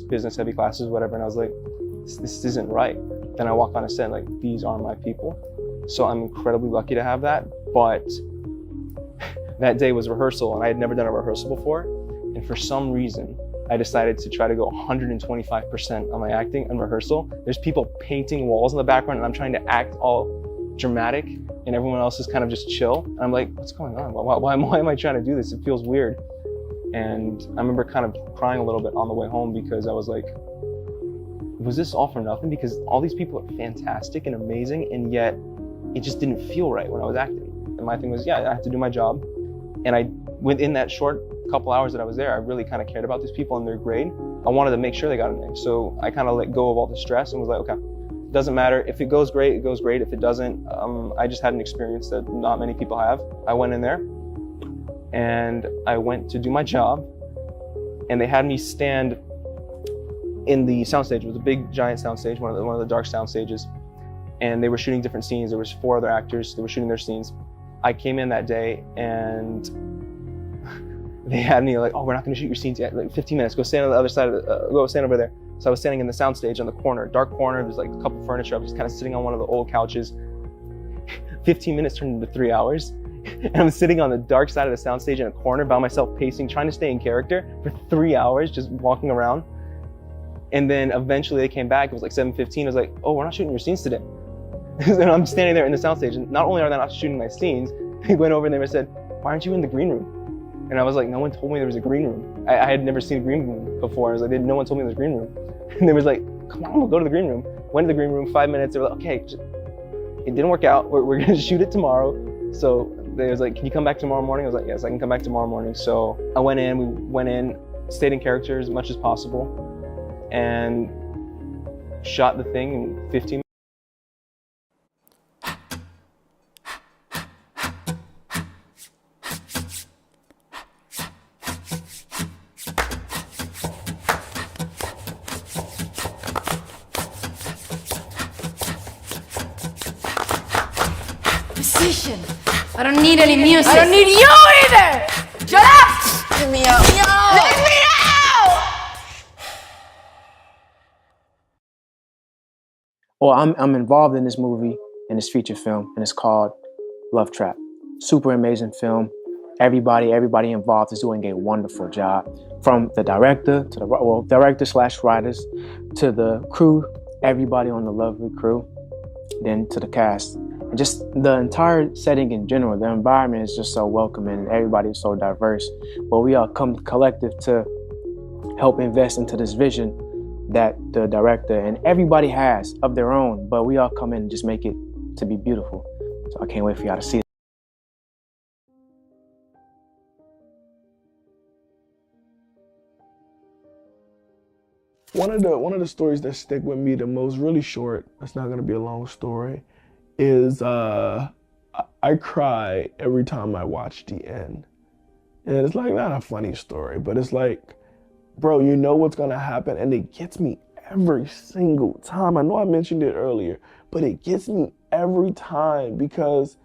business heavy classes, whatever, and I was like, this isn't right. Then I walk on a set like, these are my people. So I'm incredibly lucky to have that. But that day was rehearsal, and I had never done a rehearsal before. And for some reason, I decided to try to go 125% on my acting and rehearsal. There's people painting walls in the background, and I'm trying to act all dramatic, and everyone else is kind of just chill. And I'm like, what's going on? Why am I trying to do this? It feels weird. And I remember kind of crying a little bit on the way home, because I was like, was this all for nothing? Because all these people are fantastic and amazing, and yet it just didn't feel right when I was acting. And my thing was, yeah, I have to do my job. And within that short couple hours that I was there, I really kind of cared about these people and their grade. I wanted to make sure they got an A. So I kind of let go of all the stress and was like, okay, it doesn't matter. If it goes great, it goes great. If it doesn't, I just had an experience that not many people have. I went in there and I went to do my job, and they had me stand in the soundstage. It was a big, giant soundstage, one of the dark sound stages. And they were shooting different scenes. There was 4 other actors. They were shooting their scenes. I came in that day, and they had me like, oh, we're not going to shoot your scenes yet. Like 15 minutes. Go stand on the other side of go stand over there. So I was standing in the soundstage on the corner, dark corner. There's like a couple furniture. I was just kind of sitting on one of the old couches. 15 minutes turned into 3 hours. And I'm sitting on the dark side of the soundstage in a corner by myself, pacing, trying to stay in character for 3 hours, just walking around. And then eventually they came back. It was like 7:15. I was like, oh, we're not shooting your scenes today. And I'm standing there in the soundstage, and not only are they not shooting my scenes, they went over and they said, why aren't you in the green room? And I was like, no one told me there was a green room. I had never seen a green room before. I was like, no one told me there was a green room. And they was like, come on, we'll go to the green room. Went to the green room, 5 minutes. They were like, okay, it didn't work out. We're gonna shoot it tomorrow. So they was like, can you come back tomorrow morning? I was like, yes, I can come back tomorrow morning. So I went in, we went in, stayed in character as much as possible, and shot the thing in 15 minutes. Musician. I don't need any music. I don't need you either! Shut up! Let me out. Let me out! Well, I'm involved in this movie, in this feature film, and it's called Love Trap. Super amazing film. Everybody involved is doing a wonderful job. From the director to the director/writers to the crew, everybody on the lovely crew, then to the cast. And just the entire setting in general, the environment is just so welcoming, and everybody is so diverse. But we all come collective to help invest into this vision that the director and everybody has of their own, but we all come in and just make it to be beautiful. So I can't wait for y'all to see it. One of the stories that stick with me the most, really short, it's not gonna be a long story, is I cry every time I watch the end. And it's like not a funny story, but it's like, bro, you know what's gonna happen, and it gets me every single time. I know I mentioned it earlier, but it gets me every time, because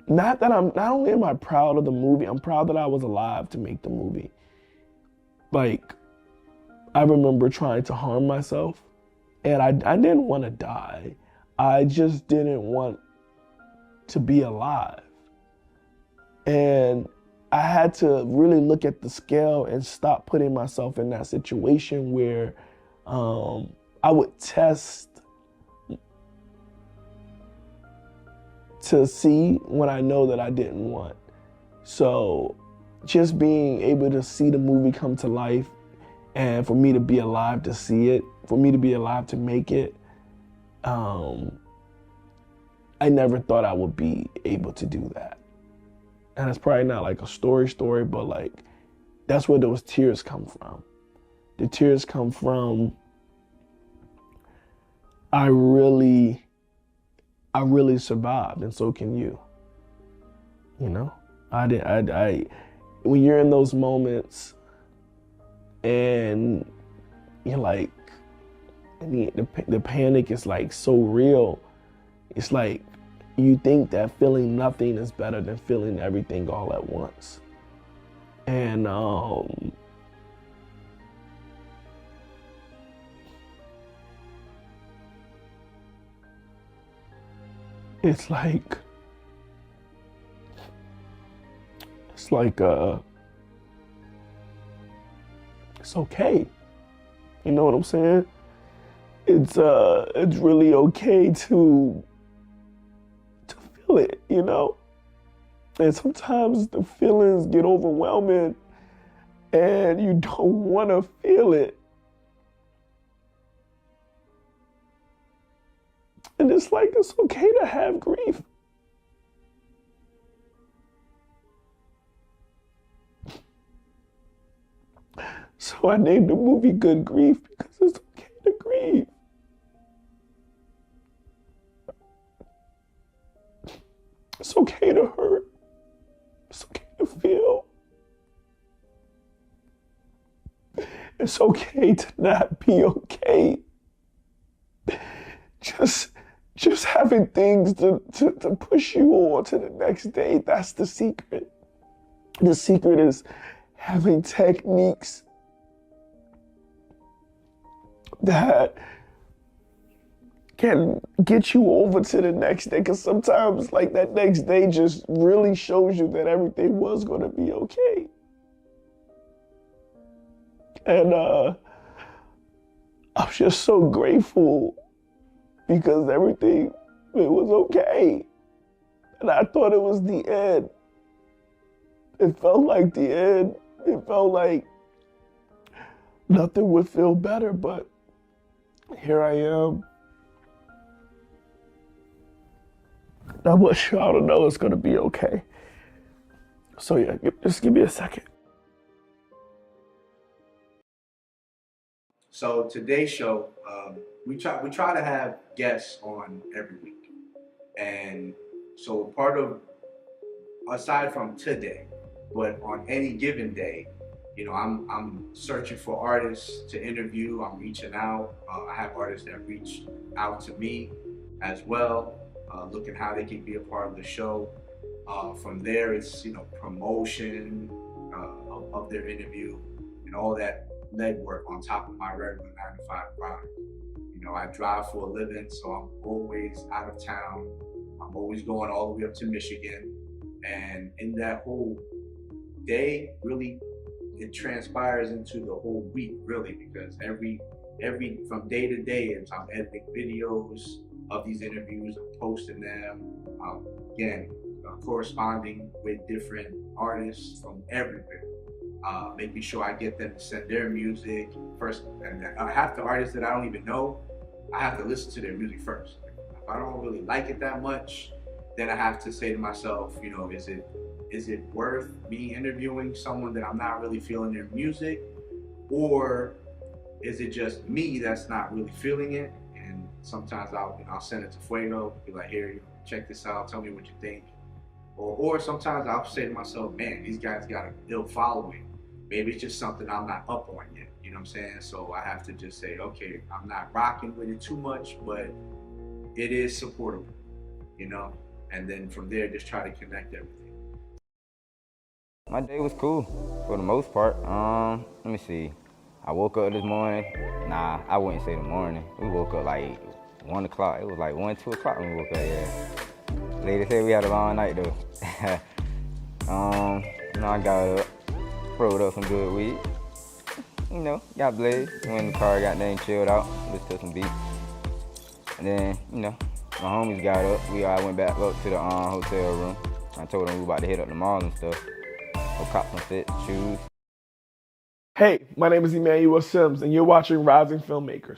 not only am I proud of the movie, I'm proud that I was alive to make the movie. Like, I remember trying to harm myself, and I didn't want to die. I just didn't want to be alive. And I had to really look at the scale and stop putting myself in that situation where I would test to see when I know that I didn't want. So just being able to see the movie come to life, and for me to be alive to see it, for me to be alive to make it, I never thought I would be able to do that. And it's probably not like a story, but like, that's where those tears come from. The tears come from, I really survived, and so can you. You know, when you're in those moments and you're like, the panic is like so real. It's like you think that feeling nothing is better than feeling everything all at once. And it's like, it's okay. You know what I'm saying? It's really okay to feel it, you know? And sometimes the feelings get overwhelming and you don't want to feel it. And it's like, it's okay to have grief. So I named the movie Good Grief because it's okay to grieve. It's okay to hurt. It's okay to feel. It's okay to not be okay. Just having things to push you on to the next day, that's the secret. The secret is having techniques that can get you over to the next day, because sometimes like that next day just really shows you that everything was going to be okay. And I'm just so grateful because everything, it was okay. And I thought it was the end. It felt like the end. It felt like nothing would feel better, but here I am. I want y'all to know it's gonna be okay. So yeah, just give me a second. So today's show, we try to have guests on every week, and so part of, aside from today, but on any given day, you know, I'm searching for artists to interview. I'm reaching out. I have artists that reach out to me as well, looking how they can be a part of the show. From there, it's, you know, promotion of their interview and all that legwork on top of my regular 9-to-5 grind. You know, I drive for a living, so I'm always out of town. I'm always going all the way up to Michigan, and in that whole day, really, it transpires into the whole week, really, because every from day to day, as I'm editing videos of these interviews, I'm posting them. Again, corresponding with different artists from everywhere, making sure I get them to send their music first. And half the artists that I don't even know, I have to listen to their music first. If I don't really like it that much, then I have to say to myself, you know, is it worth me interviewing someone that I'm not really feeling their music, or is it just me that's not really feeling it? And sometimes I'll send it to Fuego, be like, here, check this out, tell me what you think. Or sometimes I'll say to myself, man, these guys got a ill following. Maybe it's just something I'm not up on yet, you know what I'm saying? So I have to just say, okay, I'm not rocking with it too much, but it is supportable, you know? And then from there, just try to connect everything. My day was cool for the most part. Let me see. I woke up this morning. Nah, I wouldn't say the morning. We woke up like 1 o'clock. It was like 1, 2 o'clock when we woke up, yeah. Lady said we had a long night though. You know, I got up, rolled up some good weed. You know, got blazed. Went in the car, got there and chilled out, listened to some beats. And then, you know, my homies got up. We all went back up to the hotel room. I told them we were about to hit up the mall and stuff. Go cop some fit, shoes. Hey, my name is Emmanuel Simms, and you're watching Rising Filmmakers.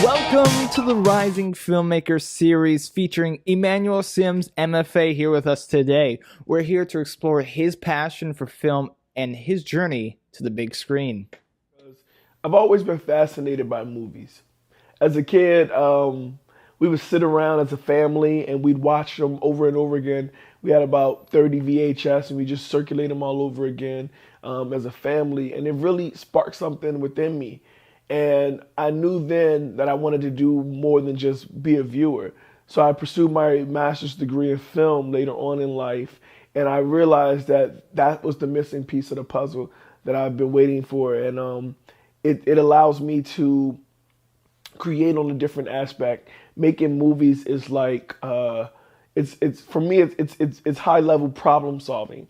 Welcome to the Rising Filmmaker series featuring Emmanuel Simms, MFA, here with us today. We're here to explore his passion for film and his journey to the big screen. I've always been fascinated by movies. As a kid, we would sit around as a family and we'd watch them over and over again. We had about 30 VHS and we just circulate them all over again as a family, and it really sparked something within me. And I knew then that I wanted to do more than just be a viewer. So I pursued my master's degree in film later on in life. And I realized that that was the missing piece of the puzzle that I've been waiting for. And it allows me to create on a different aspect. Making movies is like, it's for me, it's high level problem solving.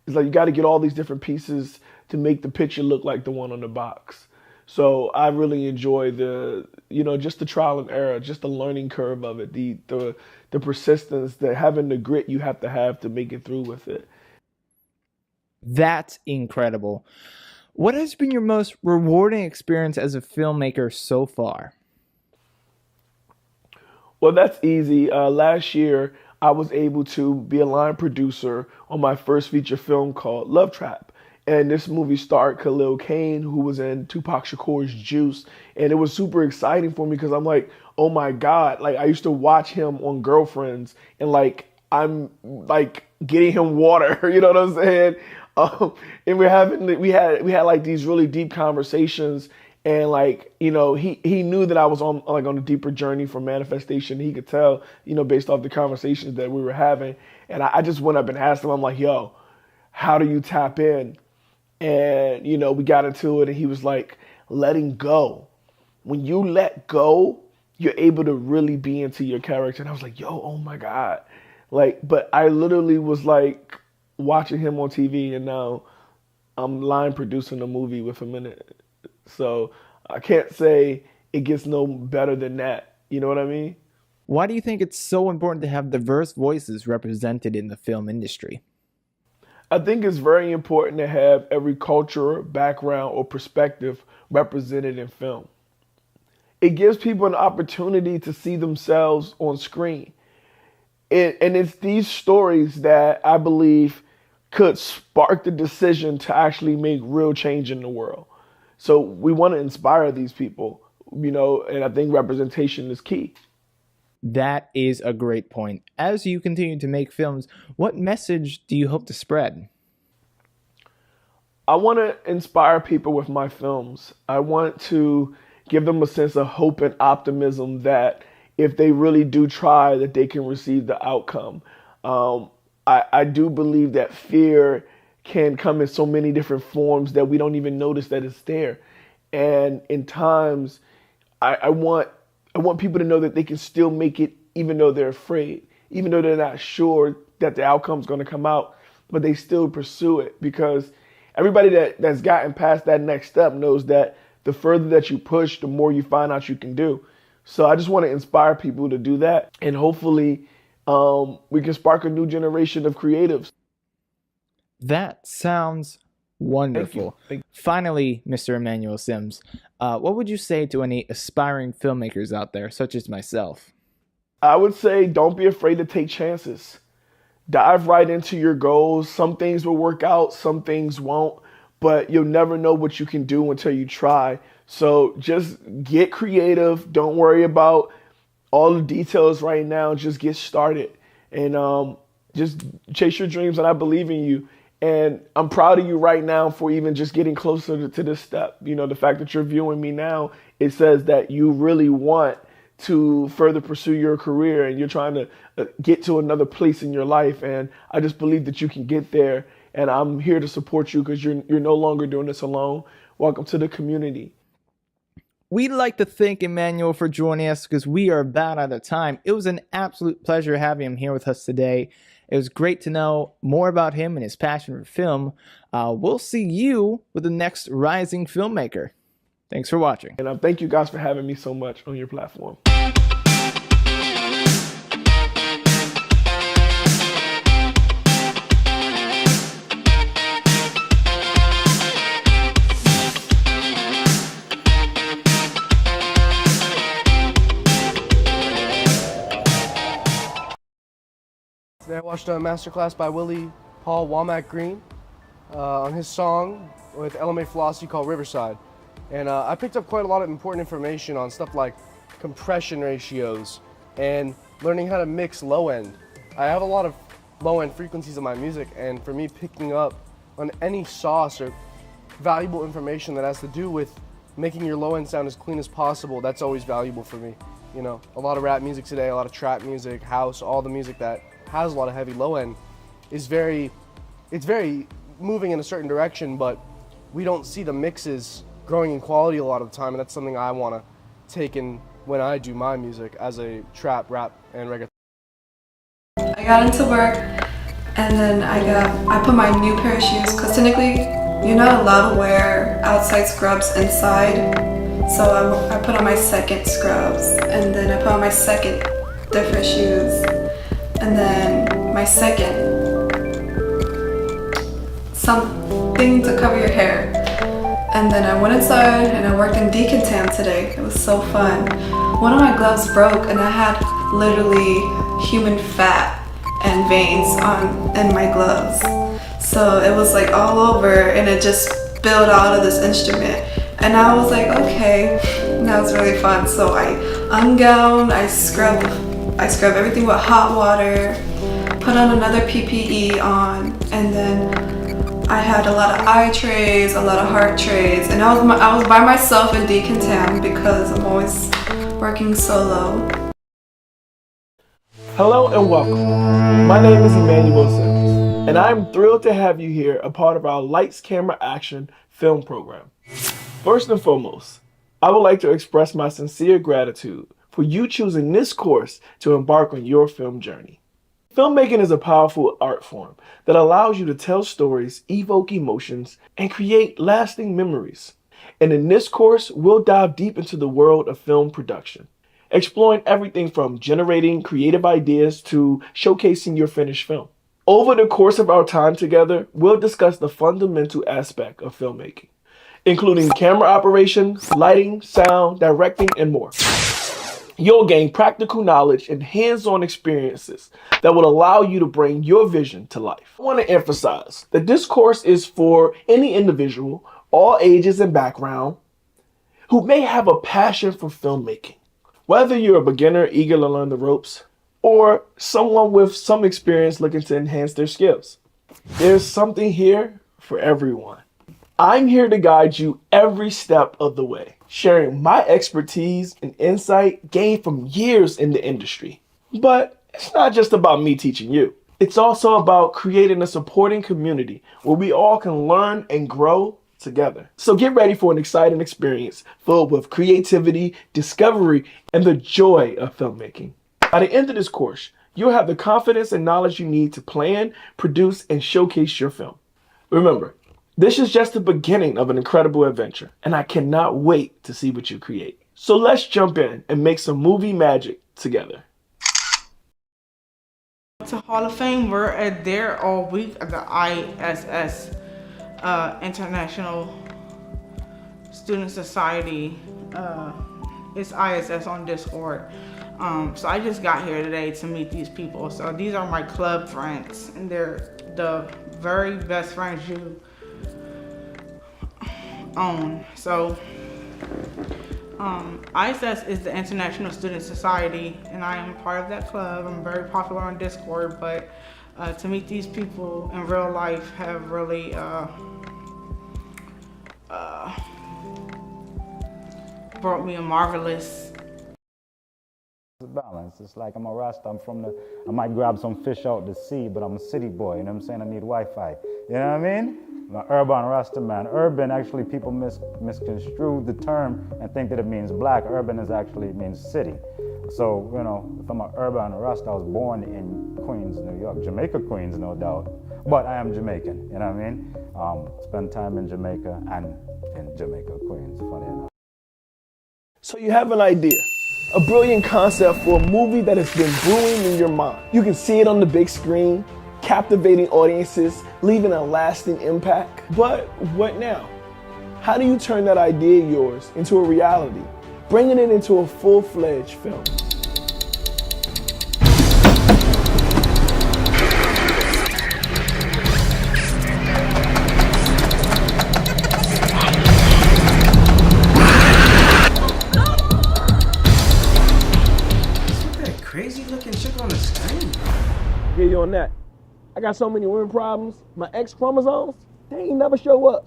It's like you got to get all these different pieces to make the picture look like the one on the box. So I really enjoy just the trial and error, just the learning curve of it, the persistence, having the grit you have to make it through with it. That's incredible. What has been your most rewarding experience as a filmmaker so far? Well, that's easy. Last year, I was able to be a line producer on my first feature film called Love Trap. And this movie starred Khalil Kain, who was in Tupac Shakur's Juice. And it was super exciting for me because I'm like, oh my God. Like, I used to watch him on Girlfriends and like, I'm like getting him water, you know what I'm saying? And we had like these really deep conversations. And like, he knew that I was on a deeper journey for manifestation. He could tell, based off the conversations that we were having. And I just went up and asked him, I'm like, yo, how do you tap in? And, we got into it and he was like, letting go. When you let go, you're able to really be into your character. And I was like, yo, oh my God. Like, but I literally was like watching him on TV and now I'm line producing a movie with him in it. So I can't say it gets no better than that. You know what I mean? Why do you think it's so important to have diverse voices represented in the film industry? I think it's very important to have every culture, background, or perspective represented in film. It gives people an opportunity to see themselves on screen. And it's these stories that I believe could spark the decision to actually make real change in the world. So we want to inspire these people, and I think representation is key. That is a great point. As you continue to make films, what message do you hope to spread? I want to inspire people with my films. I want to give them a sense of hope and optimism that if they really do try, that they can receive the outcome. I do believe that fear can come in so many different forms that we don't even notice that it's there. And in times, I want people to know that they can still make it even though they're afraid, even though they're not sure that the outcome's going to come out, but they still pursue it because everybody that's gotten past that next step knows that the further that you push, the more you find out you can do. So I just want to inspire people to do that. And hopefully we can spark a new generation of creatives. That sounds wonderful. Thank you. Finally, Mr. Emmanuel Simms, what would you say to any aspiring filmmakers out there, such as myself? I would say don't be afraid to take chances. Dive right into your goals. Some things will work out, some things won't, but you'll never know what you can do until you try. So just get creative. Don't worry about all the details right now. Just get started and just chase your dreams, and I believe in you. And I'm proud of you right now for even just getting closer to this step. The fact that you're viewing me now, it says that you really want to further pursue your career and you're trying to get to another place in your life. And I just believe that you can get there. And I'm here to support you because you're no longer doing this alone. Welcome to the community. We'd like to thank Emmanuel for joining us because we are about out of time. It was an absolute pleasure having him here with us today. It was great to know more about him and his passion for film. We'll see you with the next rising filmmaker. Thanks for watching. And thank you guys for having me so much on your platform. Today I watched a masterclass by Willie Paul Womack Green on his song with LMA Philosophy called Riverside. And I picked up quite a lot of important information on stuff like compression ratios and learning how to mix low end. I have a lot of low end frequencies in my music, and for me picking up on any sauce or valuable information that has to do with making your low end sound as clean as possible, that's always valuable for me. You know, a lot of rap music today, a lot of trap music, house, all the music that has a lot of heavy low end is very moving in a certain direction, but we don't see the mixes growing in quality a lot of the time, and that's something I want to take in when I do my music as a trap, rap, and reggaeton. I got into work, and then I put my new pair of shoes, because technically you're not allowed to wear outside scrubs inside, so I put on my second scrubs, and then I put on my second different shoes, and then my second something to cover your hair. And then I went inside and I worked in decontam today. It was so fun. One of my gloves broke and I had literally human fat and veins in my gloves. So it was like all over and it just spilled out of this instrument. And I was like, okay, that was really fun. So I ungown, I scrub everything with hot water, put on another PPE on, and then I had a lot of eye trays, a lot of heart trays, and I was by myself in decontam because I'm always working solo. Hello and welcome. My name is Emmanuel Simms, and I'm thrilled to have you here, a part of our Lights, Camera, Action film program. First and foremost, I would like to express my sincere gratitude for you choosing this course to embark on your film journey. Filmmaking is a powerful art form that allows you to tell stories, evoke emotions, and create lasting memories. And in this course, we'll dive deep into the world of film production, exploring everything from generating creative ideas to showcasing your finished film. Over the course of our time together, we'll discuss the fundamental aspect of filmmaking, including camera operation, lighting, sound, directing, and more. You'll gain practical knowledge and hands-on experiences that will allow you to bring your vision to life. I want to emphasize that this course is for any individual, all ages and background, who may have a passion for filmmaking. Whether you're a beginner eager to learn the ropes, or someone with some experience looking to enhance their skills, there's something here for everyone. I'm here to guide you every step of the way, sharing my expertise and insight gained from years in the industry. But it's not just about me teaching you. It's also about creating a supporting community where we all can learn and grow together. So get ready for an exciting experience filled with creativity, discovery, and the joy of filmmaking. By the end of this course, you'll have the confidence and knowledge you need to plan, produce, and showcase your film. Remember, this is just the beginning of an incredible adventure, and I cannot wait to see what you create. So let's jump in and make some movie magic together. To Hall of Fame, we're there all week at the ISS, International Student Society. It's ISS on Discord. So I just got here today to meet these people. So these are my club friends, and they're the very best friends you own. So ISS is the International Student Society, and I am part of that club. I'm very popular on Discord, but to meet these people in real life have really brought me a marvelous balance. It's like I'm a Rasta, I might grab some fish out the sea, but I'm a city boy, you know what I'm saying? I need Wi-Fi, you know what I mean? I'm an urban Rasta man. Urban, actually people misconstrue the term and think that it means black. Urban means city. So, you know, if I'm an urban Rasta, I was born in Queens, New York, Jamaica, Queens, no doubt. But I am Jamaican, you know what I mean? Spend time in Jamaica and in Jamaica, Queens, funny enough. So you have an idea, a brilliant concept for a movie that has been brewing in your mind. You can see it on the big screen, captivating audiences, leaving a lasting impact. But what now? How do you turn that idea of yours into a reality, bringing it into a full-fledged film? Crazy looking chick on the screen. Get you on that. I got so many women problems. My X chromosomes, they ain't never show up.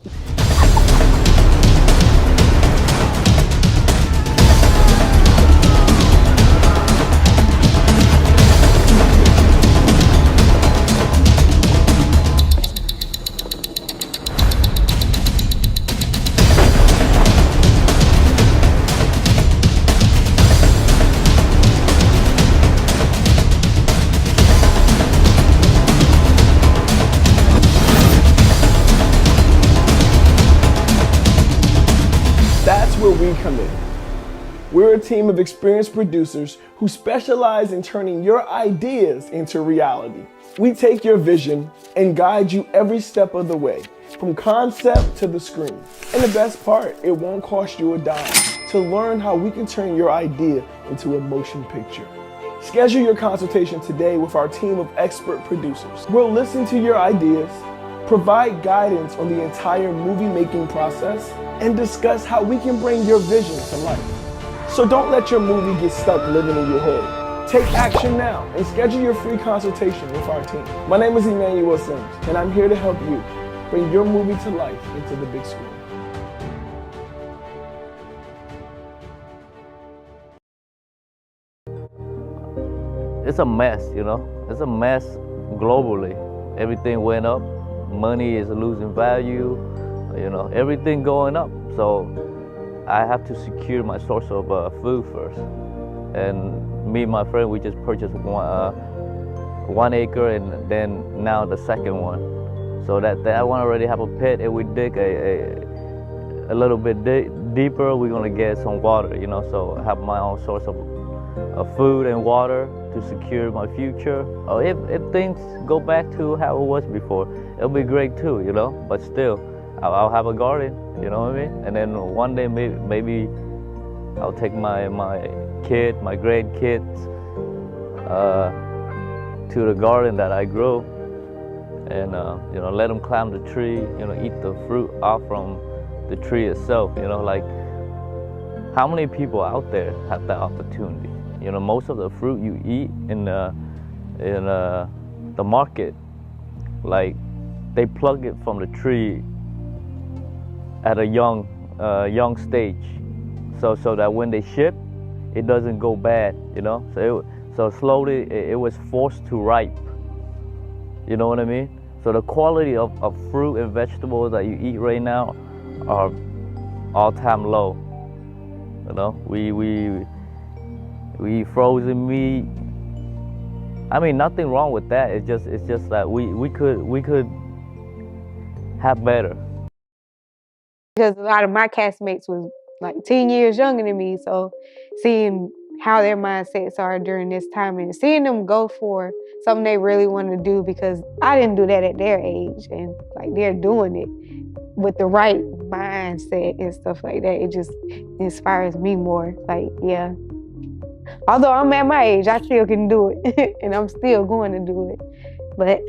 where we come in. We're a team of experienced producers who specialize in turning your ideas into reality. We take your vision and guide you every step of the way, from concept to the screen. And the best part, it won't cost you a dime to learn how we can turn your idea into a motion picture. Schedule your consultation today with our team of expert producers. We'll listen to your ideas, provide guidance on the entire movie-making process, and discuss how we can bring your vision to life. So don't let your movie get stuck living in your head. Take action now and schedule your free consultation with our team. My name is Emmanuel Simms, and I'm here to help you bring your movie to life into the big screen. It's a mess, you know. It's a mess globally. Everything went up. Money is losing value. You know, everything going up. So I have to secure my source of food first. And me and my friend, we just purchased 1 acre, and then now the second one. So that one already have a pit, and we dig a little bit deeper. We're gonna get some water, you know. So I have my own source of food and water to secure my future. Oh, if things go back to how it was before, it'll be great too, you know. But still, I'll have a garden, you know what I mean? And then one day maybe I'll take my grandkids to the garden that I grow, and you know, let them climb the tree, you know, eat the fruit off from the tree itself, you know. Like, how many people out there have that opportunity? You know, most of the fruit you eat in the market, like, they plug it from the tree at a young stage, so that when they ship, it doesn't go bad, you know. So slowly it was forced to ripe. You know what I mean? So the quality of fruit and vegetables that you eat right now are all-time low. You know, we eat frozen meat. I mean, nothing wrong with that. It's just that we could have better. Because a lot of my castmates was like 10 years younger than me, so seeing how their mindsets are during this time and seeing them go for something they really want to do, because I didn't do that at their age, and like they're doing it with the right mindset and stuff like that. It just inspires me more. Like, yeah. Although I'm at my age, I still can do it, and I'm still going to do it. But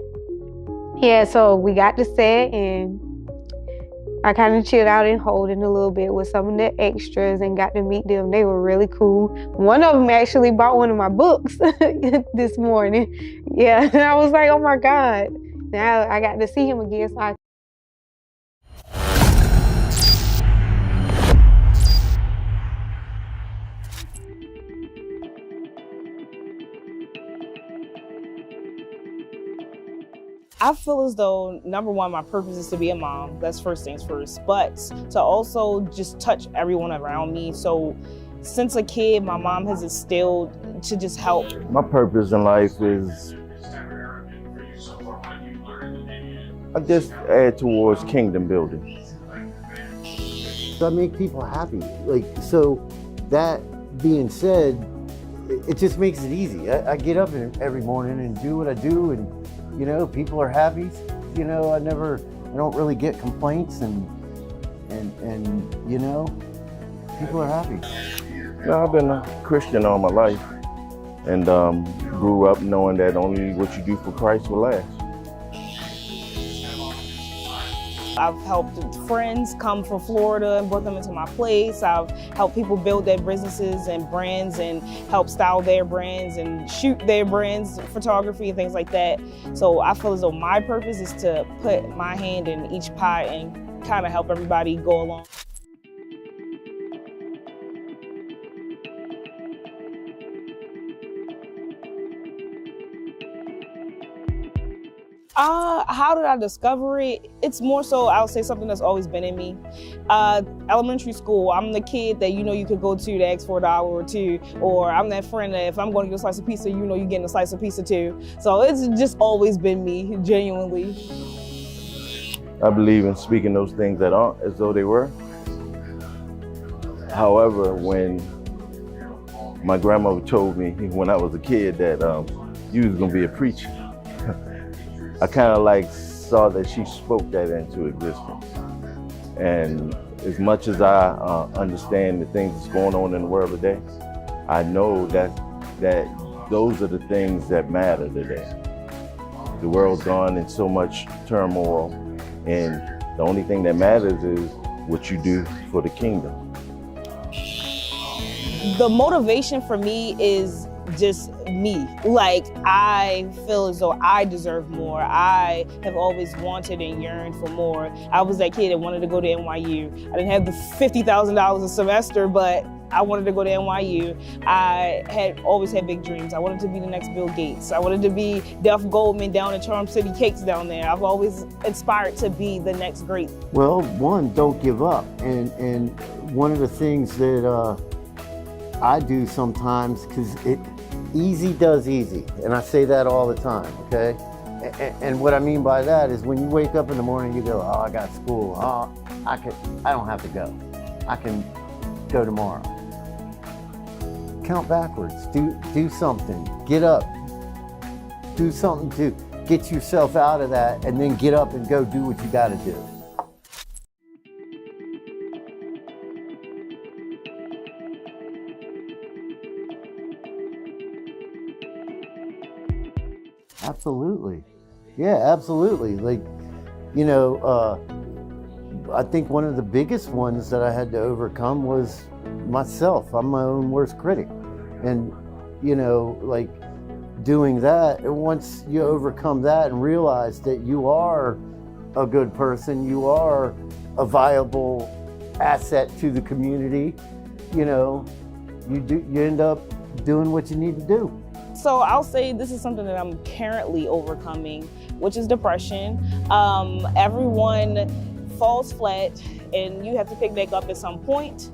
yeah, so we got to set, and I kind of chilled out in Holden a little bit with some of the extras and got to meet them. They were really cool. One of them actually bought one of my books this morning. Yeah, and I was like, oh my God. Now I got to see him again, so I feel as though, number one, my purpose is to be a mom. That's first things first. But to also just touch everyone around me. So since a kid, my mom has instilled to just help. My purpose in life is I just add towards kingdom building. So I make people happy. Like, so that being said, it just makes it easy. I get up every morning and do what I do, and you know, people are happy. You know, I don't really get complaints, and you know, people are happy. No, I've been a Christian all my life, and grew up knowing that only what you do for Christ will last. I've helped friends come from Florida and brought them into my place. I've helped people build their businesses and brands and help style their brands and shoot their brands, photography and things like that. So I feel as though my purpose is to put my hand in each pie and kind of help everybody go along. How did I discover it? It's more so, I'll say, something that's always been in me. Elementary school, I'm the kid that you know you could go to ask for $1 or $2, or I'm that friend that if I'm going to get a slice of pizza, you know you're getting a slice of pizza too. So it's just always been me, genuinely. I believe in speaking those things that aren't as though they were. However, when my grandmother told me when I was a kid that you was gonna be a preacher, I kind of like saw that she spoke that into existence. And as much as I understand the things that's going on in the world today, I know that those are the things that matter today. The world's gone in so much turmoil, and the only thing that matters is what you do for the kingdom. The motivation for me is just me. Like, I feel as though I deserve more. I have always wanted and yearned for more. I was that kid that wanted to go to NYU. I didn't have the $50,000 a semester, but I wanted to go to NYU. I had always had big dreams. I wanted to be the next Bill Gates. I wanted to be Duff Goldman down at Charm City Cakes down there. I've always aspired to be the next great. Well, one, don't give up. And one of the things that I do sometimes, because easy does easy. And I say that all the time, okay? And what I mean by that is when you wake up in the morning, you go, oh, I got school. Oh, I don't have to go. I can go tomorrow. Count backwards, do something, get up, do something to get yourself out of that, and then get up and go do what you gotta do. Absolutely. Yeah, absolutely. Like, you know, I think one of the biggest ones that I had to overcome was myself. I'm my own worst critic. And, you know, like doing that, and once you overcome that and realize that you are a good person, you are a viable asset to the community, you know, you end up doing what you need to do. So I'll say this is something that I'm currently overcoming, which is depression. Everyone falls flat and you have to pick back up at some point.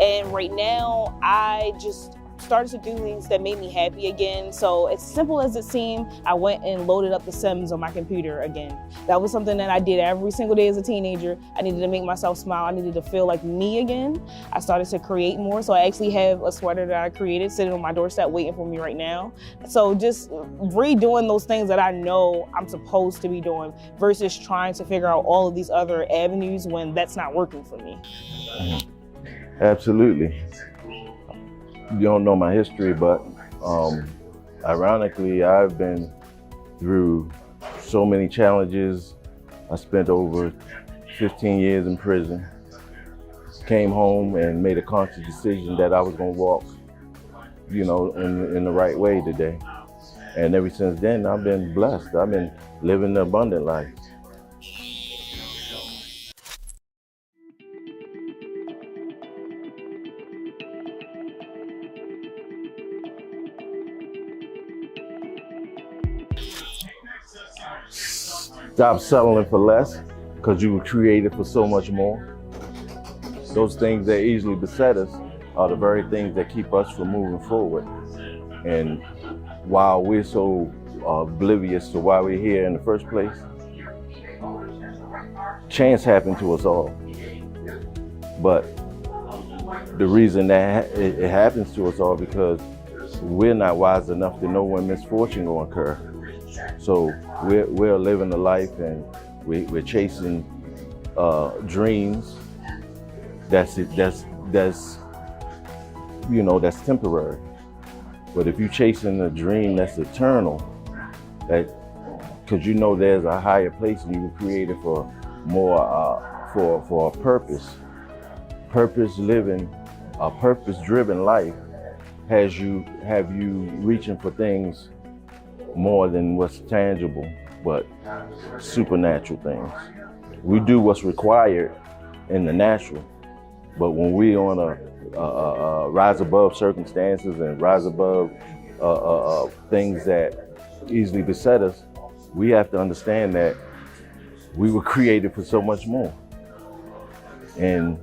And right now, I just started to do things that made me happy again. So as simple as it seemed, I went and loaded up the Sims on my computer again. That was something that I did every single day as a teenager. I needed to make myself smile. I needed to feel like me again. I started to create more. So I actually have a sweater that I created sitting on my doorstep waiting for me right now. So just redoing those things that I know I'm supposed to be doing versus trying to figure out all of these other avenues when that's not working for me. Absolutely. You don't know my history, but ironically, I've been through so many challenges. I spent over 15 years in prison, came home and made a conscious decision that I was gonna walk, you know, in the right way today. And ever since then, I've been blessed. I've been living the abundant life. Stop settling for less, because you were created for so much more. Those things that easily beset us are the very things that keep us from moving forward. And while we're so oblivious to why we're here in the first place, chance happened to us all. But the reason that it happens to us all because we're not wise enough to know when misfortune will occur. So we're living a life and we're chasing dreams that's you know, that's temporary. But if you're chasing a dream that's eternal, that because you know there's a higher place and you were created for more for a purpose. Purpose living, a purpose-driven life have you reaching for things more than what's tangible, but supernatural things. We do what's required in the natural, but when we on a rise above circumstances and rise above things that easily beset us, we have to understand that we were created for so much more. And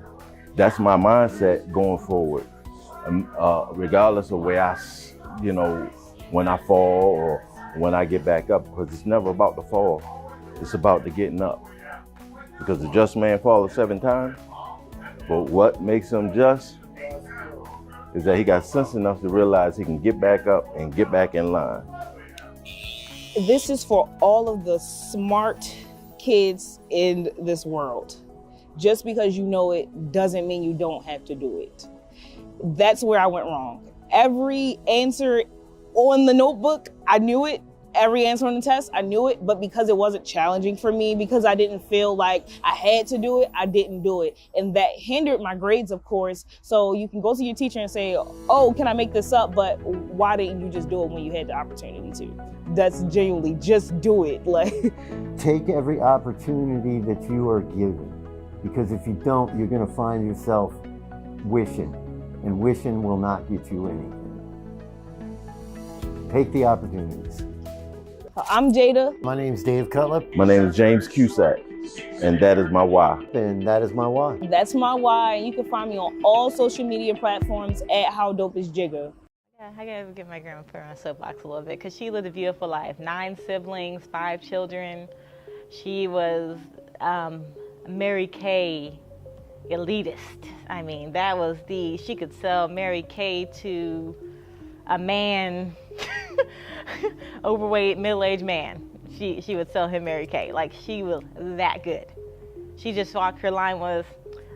that's my mindset going forward. Regardless of where you know, when I fall or when I get back up, because it's never about the fall, it's about the getting up. Because the just man falleth 7 times, but what makes him just is that he got sense enough to realize he can get back up and get back in line. This is for all of the smart kids in this world. Just because you know it doesn't mean you don't have to do it. That's where I went wrong. Every answer on the notebook, I knew it. Every answer on the test, I knew it, but because it wasn't challenging for me, because I didn't feel like I had to do it, I didn't do it. And that hindered my grades, of course. So you can go to your teacher and say, oh, can I make this up? But why didn't you just do it when you had the opportunity to? That's genuinely, just do it. Like, take every opportunity that you are given, because if you don't, you're gonna find yourself wishing, and wishing will not get you anything. Take the opportunities. I'm Jada. My name's Dave Cutlip. My name is James Cusack, and that is my why. And that is my why. That's my why. You can find me on all social media platforms at How Dope Is Jigga. Yeah, I gotta get my grandma put her on a soapbox a little bit, because she lived a beautiful life. 9 siblings, 5 children. She was Mary Kay elitist. I mean, that was she could sell Mary Kay to a man, overweight, middle-aged man. She would sell him Mary Kay. Like, she was that good. She just walked, her line was,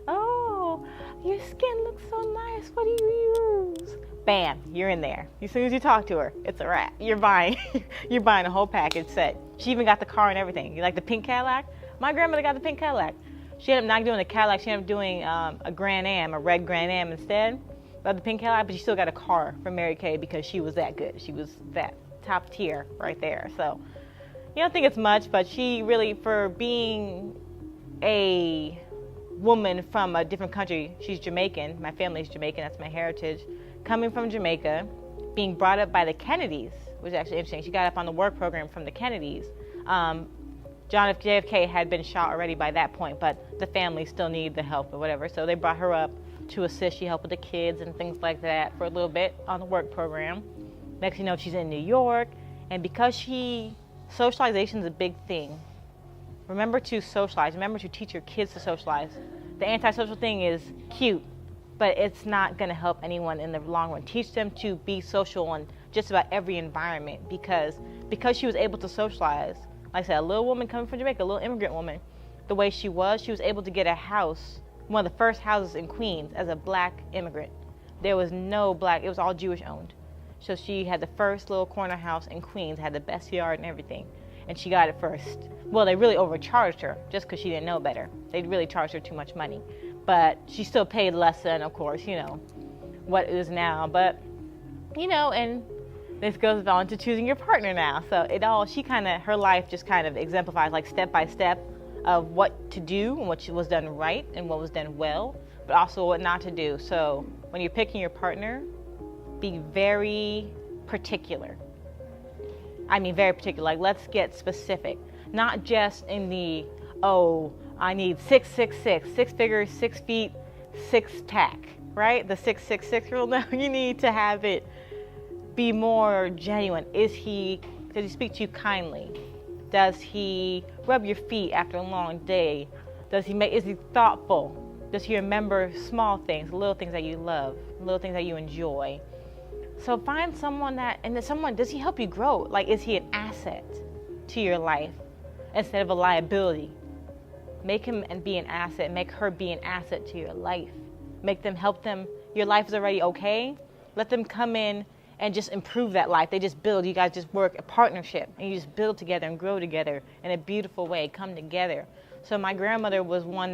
oh, your skin looks so nice, what do you use? Bam, you're in there. As soon as you talk to her, it's a wrap. You're buying a whole package set. She even got the car and everything. You like the pink Cadillac? My grandmother got the pink Cadillac. She ended up not doing the Cadillac, she ended up doing a Grand Am, a red Grand Am instead of the pink Cadillac, but she still got a car from Mary Kay because she was that good. She was that top tier right there. So you don't think it's much, but she really, for being a woman from a different country, she's Jamaican, my family's Jamaican, that's my heritage, coming from Jamaica, being brought up by the Kennedys, which is actually interesting. She got up on the work program from the Kennedys. JFK had been shot already by that point, but the family still needed the help or whatever, so they brought her up to assist. She helped with the kids and things like that for a little bit on the work program. Next thing you know, she's in New York, and because socialization is a big thing. Remember to socialize. Remember to teach your kids to socialize. The antisocial thing is cute, but it's not going to help anyone in the long run. Teach them to be social in just about every environment, because she was able to socialize. Like I said, a little woman coming from Jamaica, a little immigrant woman, the way she was able to get a house, one of the first houses in Queens as a black immigrant. There was no black, it was all Jewish owned. So she had the first little corner house in Queens, had the best yard and everything, and she got it first. Well, they really overcharged her just because she didn't know better. They really charged her too much money. But she still paid less than, of course, what it is now. But, and this goes on to choosing your partner now. So her life just kind of exemplifies, like, step by step of what to do and what was done right and what was done well, but also what not to do. So when you're picking your partner, be very particular. I mean, very particular. Like, let's get specific. Not just in the, I need 6'6", 6 figures, 6 feet, 6 pack, right? The 666 rule. No, you need to have it be more genuine. Does he speak to you kindly? Does he rub your feet after a long day? Is he thoughtful? Does he remember small things, little things that you love, little things that you enjoy? So find someone does he help you grow? Like, is he an asset to your life instead of a liability? Make him be an asset, make her be an asset to your life. Your life is already okay. Let them come in and just improve that life. They just build, you guys just work a partnership, and you just build together and grow together in a beautiful way, come together. So my grandmother was one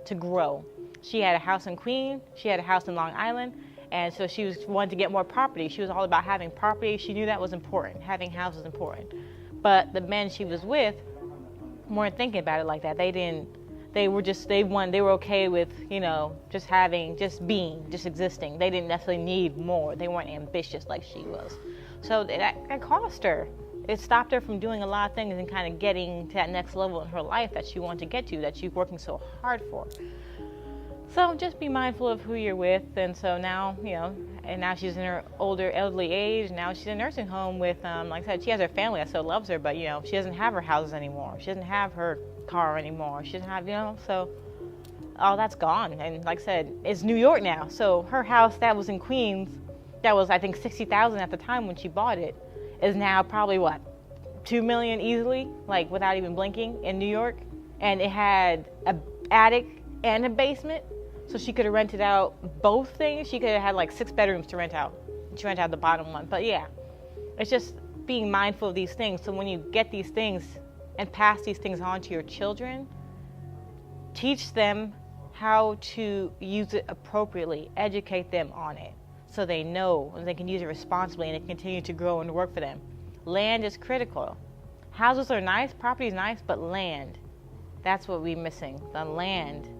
to grow. She had a house in Queens, she had a house in Long Island, and so she wanted to get more property. She was all about having property. She knew that was important, having houses was important. But the men she was with weren't thinking about it like that. They were okay with, just existing. They didn't necessarily need more. They weren't ambitious like she was. So that cost her. It stopped her from doing a lot of things and kind of getting to that next level in her life that she wanted to get to, that she's working so hard for. So just be mindful of who you're with. And so now, and now she's in her elderly age. Now she's in a nursing home with, like I said, she has her family that still loves her, but, she doesn't have her houses anymore. She doesn't have her car anymore. She doesn't have, so all that's gone. And like I said, it's New York now. So her house that was in Queens, that was I think $60,000 at the time when she bought it, is now probably what, $2 million easily, like without even blinking, in New York. And it had an attic and a basement, so she could have rented out both things. She could have had like 6 bedrooms to rent out. She rented out the bottom one. But yeah, it's just being mindful of these things. So when you get these things and pass these things on to your children, teach them how to use it appropriately, educate them on it so they know and they can use it responsibly and it continue to grow and work for them. Land is critical. Houses are nice, property is nice, but land, that's what we're missing, the land.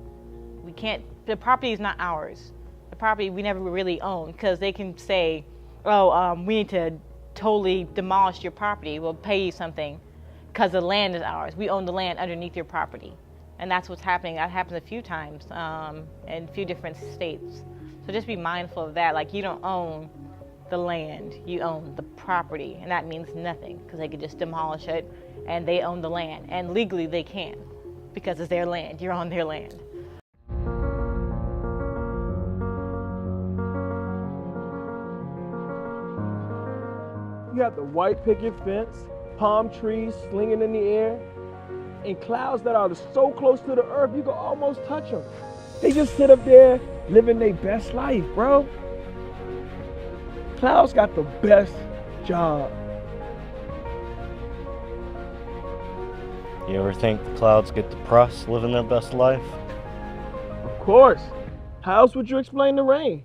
We can't, the property is not ours. The property we never really own, because they can say, oh, we need to totally demolish your property, we'll pay you something, because the land is ours. We own the land underneath your property. And that's what's happening. That happens a few times in a few different states. So just be mindful of that. Like, you don't own the land, you own the property, and that means nothing, because they could just demolish it and they own the land, and legally they can, because it's their land. You're on their land. You have the white picket fence, palm trees slinging in the air, and clouds that are so close to the earth you can almost touch them. They just sit up there living their best life, bro. Clouds got the best job. You ever think the clouds get depressed living their best life? Of course. How else would you explain the rain?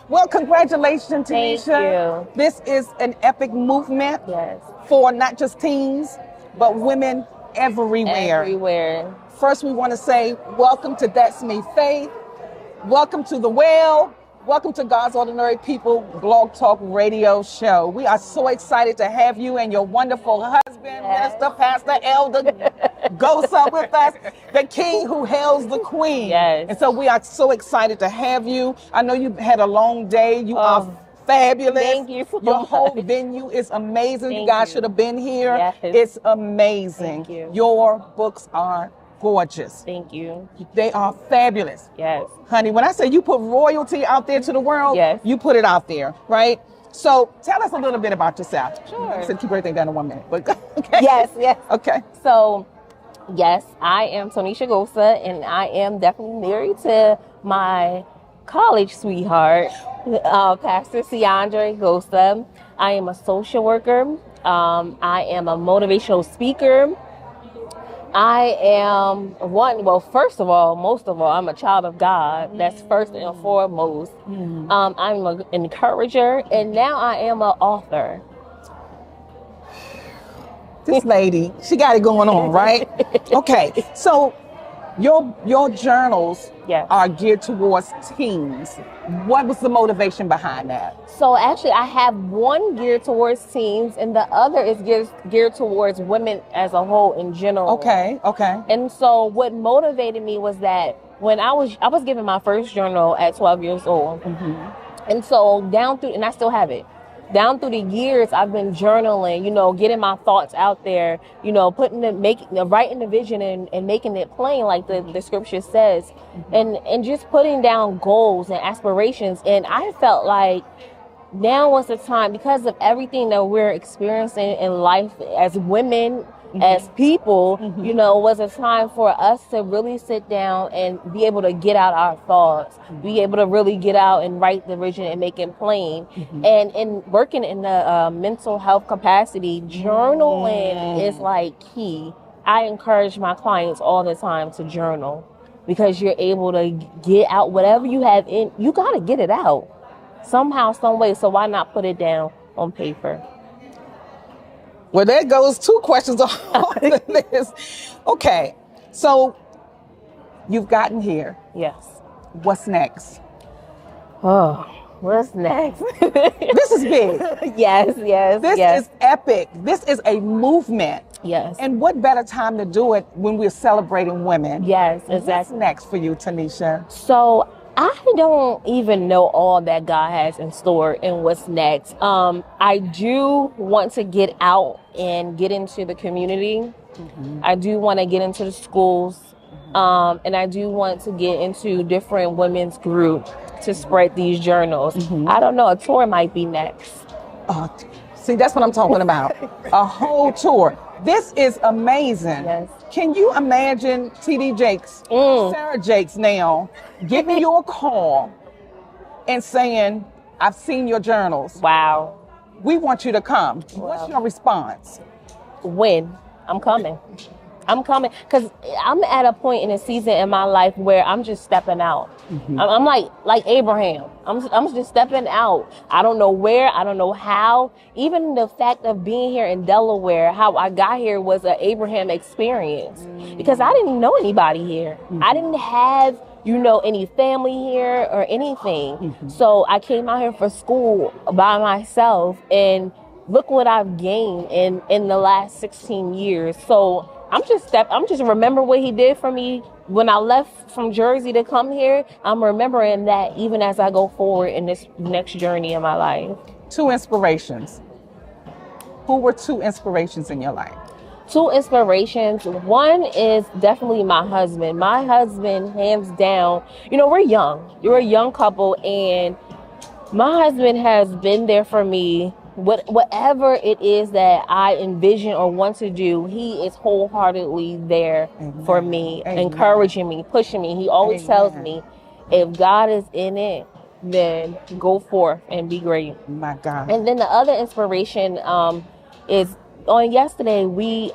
Well, congratulations, Tanisha. Thank you. This is an epic movement for not just teens, but women everywhere. Everywhere. First, we want to say welcome to That's Me Faith. Welcome to The Well. Welcome to God's Ordinary People Blog Talk Radio Show. We are so excited to have you and your wonderful husband, Minister, Pastor, Elder, Gosa with us, the king who hails the queen. Yes. And so we are so excited to have you. I know you had a long day. You are fabulous. Thank you so Your much. whole venue is amazing. You Thank guys you. should have been here. Yes. It's amazing. Thank you. Your books are gorgeous. Thank you. They are fabulous. Yes. Honey, when I say you put royalty out there to the world, you put it out there, right? So tell us a little bit about yourself. Sure. I said keep everything down to 1 minute, but okay. Yes. Okay. So, yes, I am Tanisha Gosa, and I am definitely married to my college sweetheart, Pastor Ciandre Gosa. I am a social worker. I am a motivational speaker. I am first of all, most of all, I'm a child of God. That's first and foremost. I'm an encourager, and now I am an author. This lady, she got it going on, right? Okay, so your journals are geared towards teens. What was the motivation behind that? So actually, I have one geared towards teens, and the other is geared towards women as a whole in general. Okay. And so what motivated me was that when I was given my first journal at 12 years old, and so and I still have it. Down through the years, I've been journaling, getting my thoughts out there, writing the vision and making it plain like the scripture says, and just putting down goals and aspirations. And I felt like now was the time, because of everything that we're experiencing in life as women, as people, was a time for us to really sit down and be able to get out our thoughts, be able to really get out and write the vision and make it plain. And in working in the mental health capacity, journaling is like key. I encourage my clients all the time to journal, because you're able to get out whatever you have in, you got to get it out somehow, some way. So why not put it down on paper? Well, there goes 2 questions on the list. Okay, so you've gotten here. Yes. What's next? Oh, what's next? This is big. Yes. This is epic. This is a movement. Yes. And what better time to do it when we're celebrating women? Yes, exactly. What's next for you, Tanisha? So I don't even know all that God has in store and what's next. I do want to get out and get into the community. I do want to get into the schools. And I do want to get into different women's groups to spread these journals. I don't know, a tour might be next. See, that's what I'm talking about. A whole tour. This is amazing. Yes. Can you imagine TD Jakes, Sarah Jakes now, giving you a call and saying, I've seen your journals. Wow. We want you to come. What's your response? When? I'm coming. I'm coming because I'm at a point in a season in my life where I'm just stepping out. I'm like Abraham. I'm just stepping out. I don't know where. I don't know how. Even the fact of being here in Delaware, how I got here was an Abraham experience because I didn't know anybody here. I didn't have any family here or anything. So I came out here for school by myself, and look what I've gained in the last 16 years. So I'm just remember what he did for me when I left from Jersey to come here. I'm remembering that even as I go forward in this next journey in my life. 2 inspirations. Who were 2 inspirations in your life? 2 inspirations. One is definitely my husband. My husband, hands down, we're young. You're a young couple, and my husband has been there for me. Whatever it is that I envision or want to do, he is wholeheartedly there for me, encouraging me, pushing me. He always tells me, if God is in it, then go forth and be great. My God. And then the other inspiration is on yesterday, we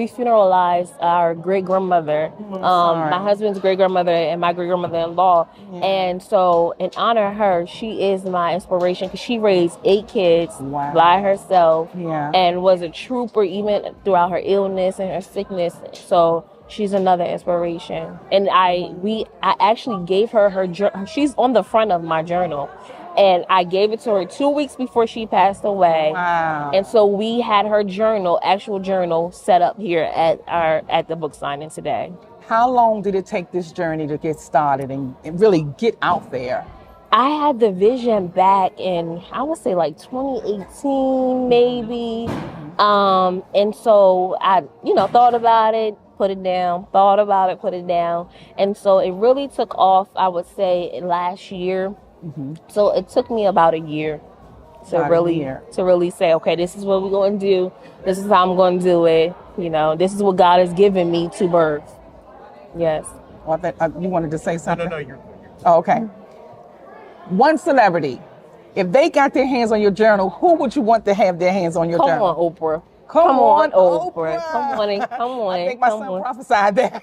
funeralized our great-grandmother, my husband's great-grandmother and my great-grandmother-in-law. And so in honor of her, she is my inspiration because she raised 8 kids by herself and was a trooper even throughout her illness and her sickness. So she's another inspiration. And I actually gave her she's on the front of my journal. And I gave it to her 2 weeks before she passed away. Wow. And so we had her actual journal set up here at the book signing today. How long did it take this journey to get started and really get out there? I had the vision back in, I would say like 2018, maybe. And so I, thought about it, put it down, thought about it, put it down. And so it really took off, I would say, last year. So it took me about a year to really say, okay, this is what we're going to do. This is how I'm going to do it. This is what God has given me to birth. Yes. Well, you wanted to say something? No, you're Oh, okay. One celebrity, if they got their hands on your journal, who would you want to have their hands on your journal? Come on, Oprah. Come on, Oprah. Come on. I think my son prophesied that.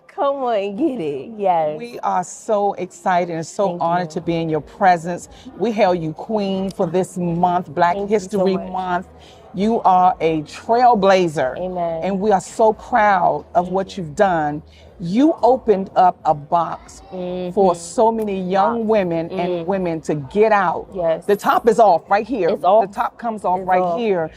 Come on and get it. Yes. We are so excited and so honored to be in your presence. We hail you queen for this month, Black History Month. You are a trailblazer. Amen. And we are so proud of what you've done. You opened up a box for so many young women and women to get out. Yes. The top is off right here. It's off. The top comes off right here.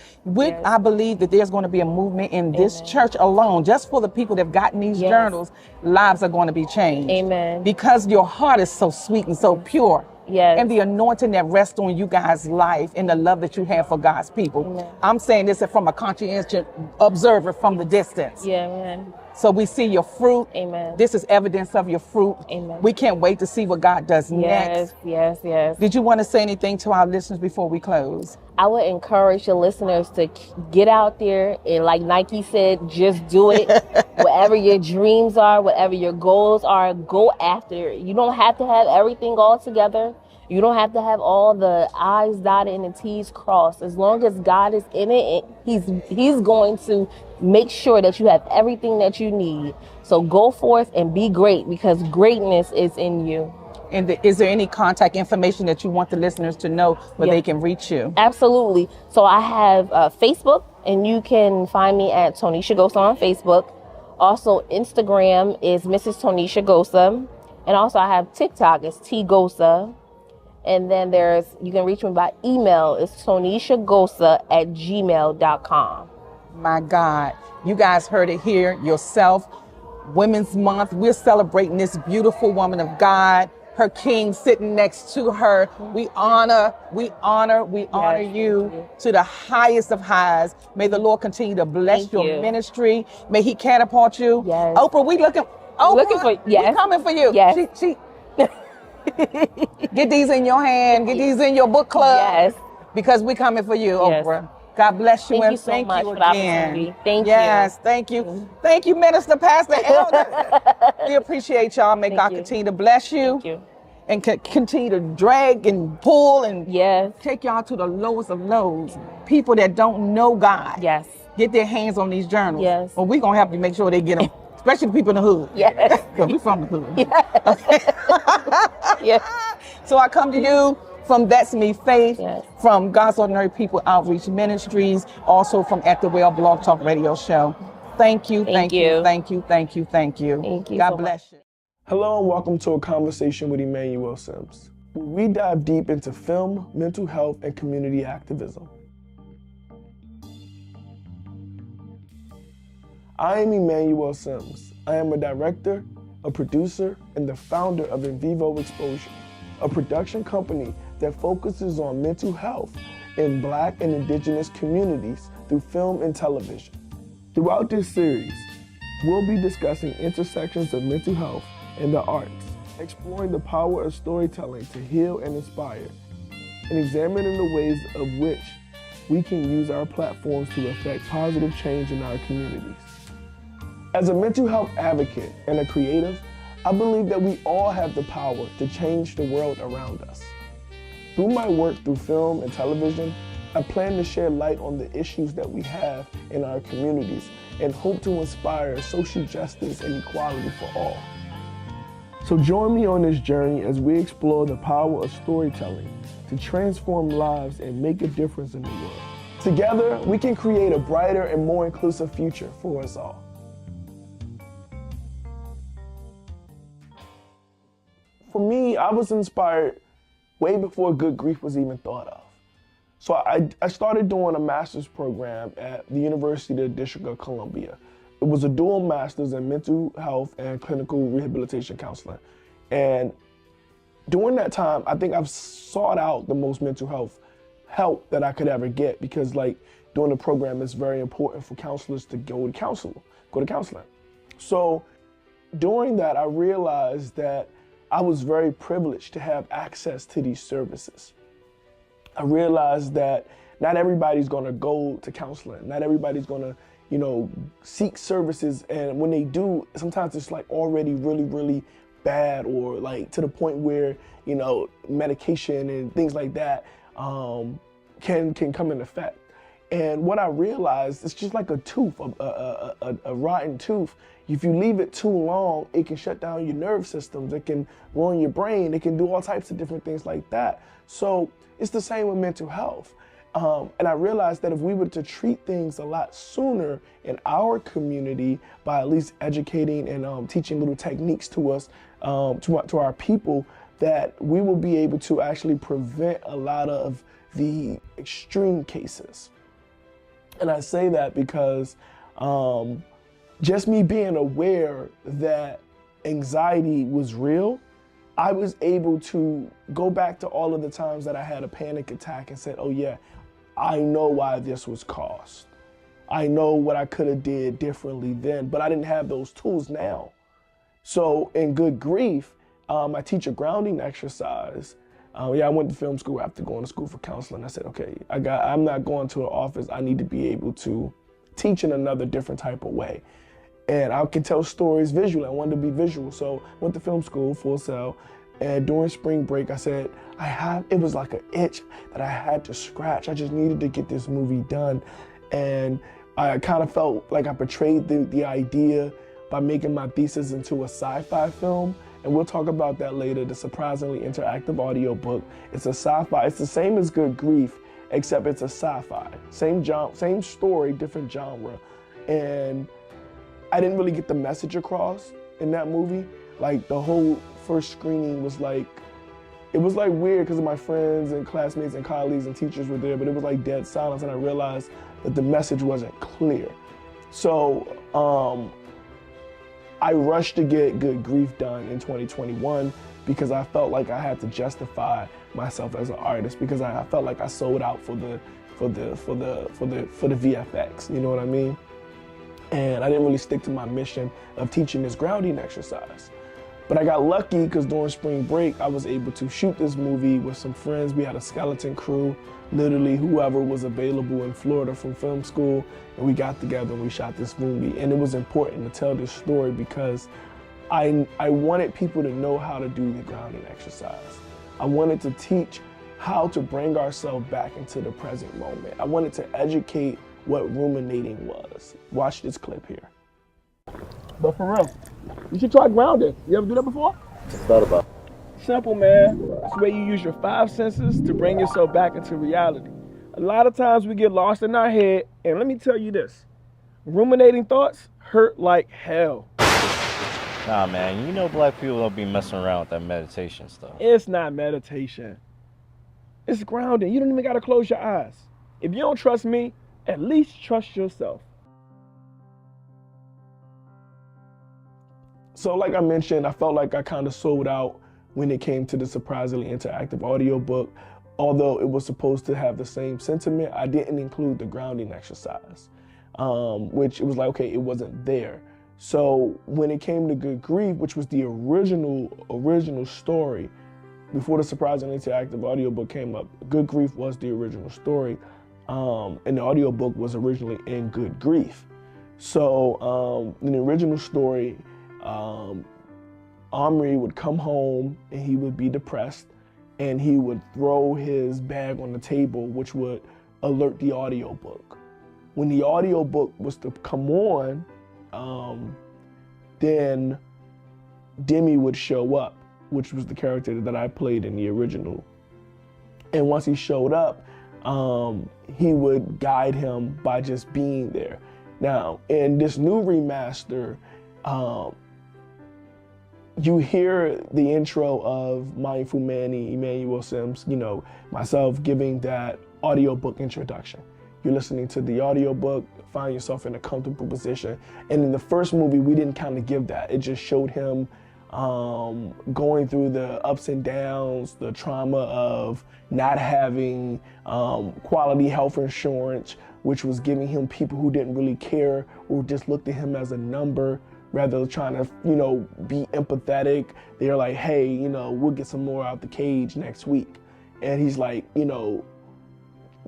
I believe that there's going to be a movement in this church alone, just for the people that have gotten these journals, lives are going to be changed. Amen. Because your heart is so sweet and so pure. Yes. And the anointing that rests on you guys' life and the love that you have for God's people. Amen. I'm saying this from a conscientious observer from the distance. Yeah, man. So we see your fruit. Amen. This is evidence of your fruit. Amen. We can't wait to see what God does next. Yes. Did you want to say anything to our listeners before we close? I would encourage your listeners to get out there and, like Nike said, just do it. Whatever your dreams are, whatever your goals are, go after it. You don't have to have everything all together. You don't have to have all the I's dotted and the T's crossed. As long as God is in it, He's going to make sure that you have everything that you need. So go forth and be great, because greatness is in you. And is there any contact information that you want the listeners to know where they can reach you? Absolutely. So I have Facebook, and you can find me at Tonisha Gosa on Facebook. Also, Instagram is Mrs. Tonisha Gosa. And also I have TikTok, it's T Gosa. And then you can reach me by email. It's tonishagosa@gmail.com. My God, you guys heard it here yourself. Women's Month. We're celebrating this beautiful woman of God, her king sitting next to her. We honor you to the highest of highs. May the Lord continue to bless your ministry. May he catapult you. Yes. Oprah, we looking for, yes. we coming for you. Yes. She get these in your hand, get these in your book club. Yes. Because we coming for you, Yes. Oprah. God bless you. Thank and you so thank much you for the again. opportunity. Thank you. Yes, thank you. Thank you, Minister Pastor Elder. We appreciate y'all. May God continue to bless you. Thank you. And continue to drag and pull and take y'all to the lowest of lows. People that don't know God. Yes. Get their hands on these journals. Yes. Well, we're going to help you make sure they get them, especially the people in the hood. Yes. Because we from the hood. Yes. Yes. So I come to you from That's Me Faith, from God's Ordinary People Outreach Ministries, also from At the Well Blog Talk Radio Show. Thank you, thank you, thank you, thank you, thank you. Thank you. God bless you. Hello and welcome to A Conversation with Emmanuel Simms, where we dive deep into film, mental health, and community activism. I am Emmanuel Simms. I am a director, a producer, and the founder of In Vivo Exposure, a production company that focuses on mental health in Black and Indigenous communities through film and television. Throughout this series, we'll be discussing intersections of mental health and the arts, exploring the power of storytelling to heal and inspire, and examining the ways of which we can use our platforms to affect positive change in our communities. As a mental health advocate and a creative, I believe that we all have the power to change the world around us. Through my work through film and television, I plan to shed light on the issues that we have in our communities and hope to inspire social justice and equality for all. So join me on this journey as we explore the power of storytelling to transform lives and make a difference in the world. Together, we can create a brighter and more inclusive future for us all. For me, I was inspired way before Good Grief was even thought of. So I started doing a master's program at the University of the District of Columbia. It was a dual master's in mental health and clinical rehabilitation counseling. And during that time, I think I've sought out the most mental health help that I could ever get, because like during the program, it's very important for counselors to go to counseling. So during that, I realized that I was very privileged to have access to these services. I realized that not everybody's gonna go to counseling. Not everybody's gonna, seek services. And when they do, sometimes it's like already really, really bad, or like to the point where, medication and things like that can come in effect. And what I realized, it's just like a tooth, a rotten tooth. If you leave it too long, it can shut down your nerve systems. It can ruin your brain. It can do all types of different things like that. So it's the same with mental health. And I realized that if we were to treat things a lot sooner in our community by at least educating and teaching little techniques to us, to our people, that we will be able to actually prevent a lot of the extreme cases. And I say that because just me being aware that anxiety was real, I was able to go back to all of the times that I had a panic attack and said, oh yeah, I know why this was caused. I know what I could have did differently then, but I didn't have those tools now. So in Good Grief, I teach a grounding exercise. I went to film school after going to school for counseling. I said, okay, I'm not going to an office. I need to be able to teach in another different type of way. And I can tell stories visually. I wanted to be visual. So I went to film school, Full Sail. And during spring break, I said, it was like an itch that I had to scratch. I just needed to get this movie done. And I kind of felt like I portrayed the idea by making my thesis into a sci-fi film. And we'll talk about that later, the surprisingly interactive audio book. It's a sci-fi, it's the same as Good Grief, except it's a sci-fi. Same story, different genre. And I didn't really get the message across in that movie. Like the whole first screening was like, it was like weird because my friends and classmates and colleagues and teachers were there, but it was like dead silence, and I realized that the message wasn't clear. So I rushed to get Good Grief done in 2021 because I felt like I had to justify myself as an artist, because I felt like I sold out for the VFX, you know what I mean? And I didn't really stick to my mission of teaching this grounding exercise. But I got lucky because during spring break, I was able to shoot this movie with some friends. We had a skeleton crew, literally whoever was available in Florida from film school, and we got together and we shot this movie. And it was important to tell this story because I wanted people to know how to do the grounding exercise. I wanted to teach how to bring ourselves back into the present moment. I wanted to educate what ruminating was. Watch this clip here. But for real, you should try grounding. You ever do that before? Just thought about it. Simple, man. It's the way you use your 5 senses to bring yourself back into reality. A lot of times we get lost in our head, and let me tell you this, ruminating thoughts hurt like hell. Nah, man, you know black people don't be messing around with that meditation stuff. It's not meditation. It's grounding. You don't even gotta close your eyes. If you don't trust me, at least trust yourself. So like I mentioned, I felt like I kind of sold out when it came to the surprisingly interactive audiobook. Although it was supposed to have the same sentiment, I didn't include the grounding exercise, which it was like, okay, it wasn't there. So when it came to Good Grief, which was the original story, before the surprisingly interactive audiobook came up, Good Grief was the original story, and the audiobook was originally in Good Grief. So in the original story, Omri would come home and he would be depressed, and he would throw his bag on the table, which would alert the audiobook. When the audiobook was to come on, then Demi would show up, which was the character that I played in the original. And once he showed up, he would guide him by just being there. Now, in this new remaster, you hear the intro of Mindful Manny, Emmanuel Simms, you know, myself giving that audiobook introduction. You're listening to the audiobook, find yourself in a comfortable position. And in the first movie, we didn't kind of give that. It just showed him going through the ups and downs, the trauma of not having quality health insurance, which was giving him people who didn't really care or just looked at him as a number, rather than trying to, you know, be empathetic. They're like, hey, you know, we'll get some more out the cage next week. And he's like, you know,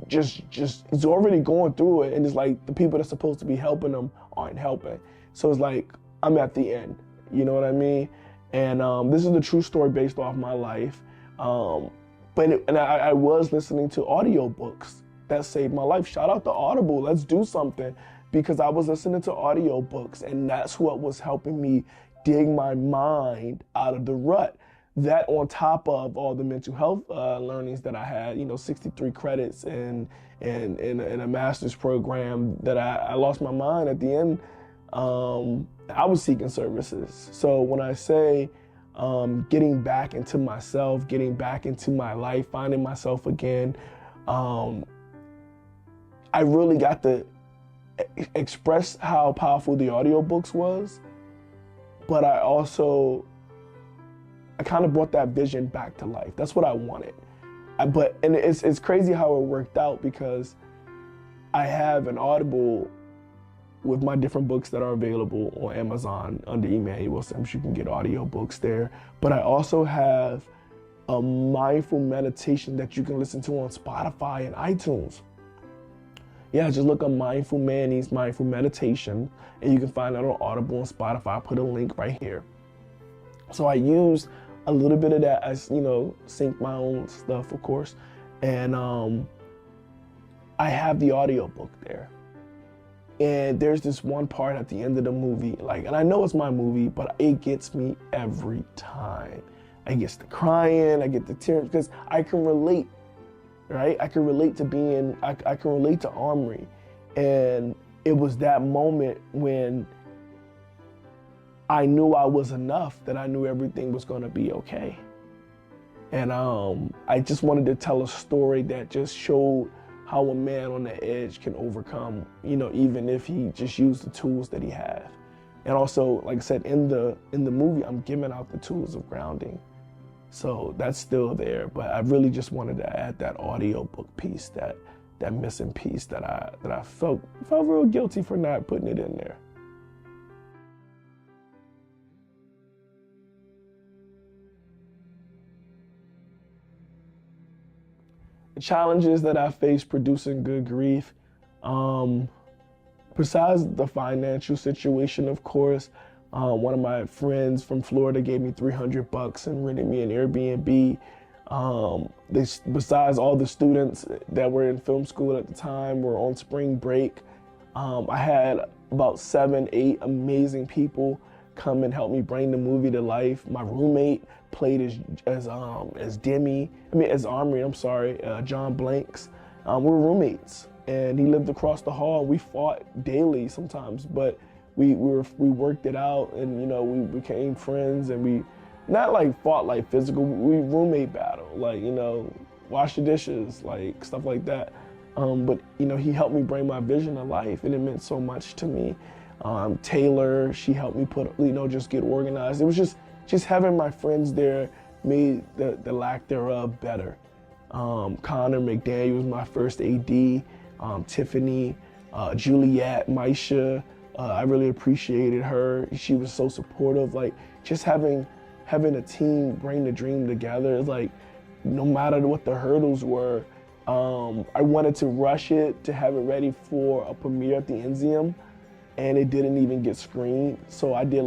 just he's already going through it, and it's like the people that's supposed to be helping him aren't helping. So it's like, I'm at the end, you know what I mean? And this is the true story based off my life. I was listening to audiobooks that saved my life. Shout out to Audible, let's do something. Because I was listening to audiobooks, and that's what was helping me dig my mind out of the rut. That on top of all the mental health learnings that I had, you know, 63 credits in a master's program, that I lost my mind at the end. I was seeking services. So when I say getting back into myself, getting back into my life, finding myself again, I really got to express how powerful the audiobooks was, but I kind of brought that vision back to life. That's what I wanted. And it's crazy how it worked out, because I have an Audible with my different books that are available on Amazon under Emmanuel Simms. You can get audiobooks there. But I also have a mindful meditation that you can listen to on Spotify and iTunes. Yeah, just look up Mindful Manny's Mindful Meditation, and you can find that on Audible and Spotify. I'll put a link right here. So I used a little bit of that as, you know, sync my own stuff, of course. And I have the audiobook there. And there's this one part at the end of the movie, like, and I know it's my movie, but it gets me every time. I get to crying, I get to tears, because I can relate. Right? I can relate to I can relate to Omri. And it was that moment when I knew I was enough, that I knew everything was gonna be okay. And I just wanted to tell a story that just showed how a man on the edge can overcome, you know, even if he just used the tools that he has. And also, like I said, in the movie, I'm giving out the tools of grounding. So that's still there, but I really just wanted to add that audiobook piece, that missing piece that I felt real guilty for not putting it in there. The challenges that I face producing Good Grief, besides the financial situation, of course, one of my friends from Florida gave me $300 and rented me an Airbnb. Besides all the students that were in film school at the time were on spring break, I had about 7, 8 amazing people come and help me bring the movie to life. My roommate played as Armory, John Blanks. We're roommates, and he lived across the hall. We fought daily sometimes, but we worked it out, and we became friends, and we not like fought like physical. We roommate battle, like wash the dishes, like stuff like that. But he helped me bring my vision to life, and it meant so much to me. Taylor, she helped me just get organized. It was just having my friends there made the lack thereof better. Connor McDaniel was my first AD. Tiffany, Juliet, Maisha, I really appreciated her. She was so supportive. Like just having a team bring the dream together, like no matter what the hurdles were, I wanted to rush it to have it ready for a premiere at the Enzium, and it didn't even get screened. So I did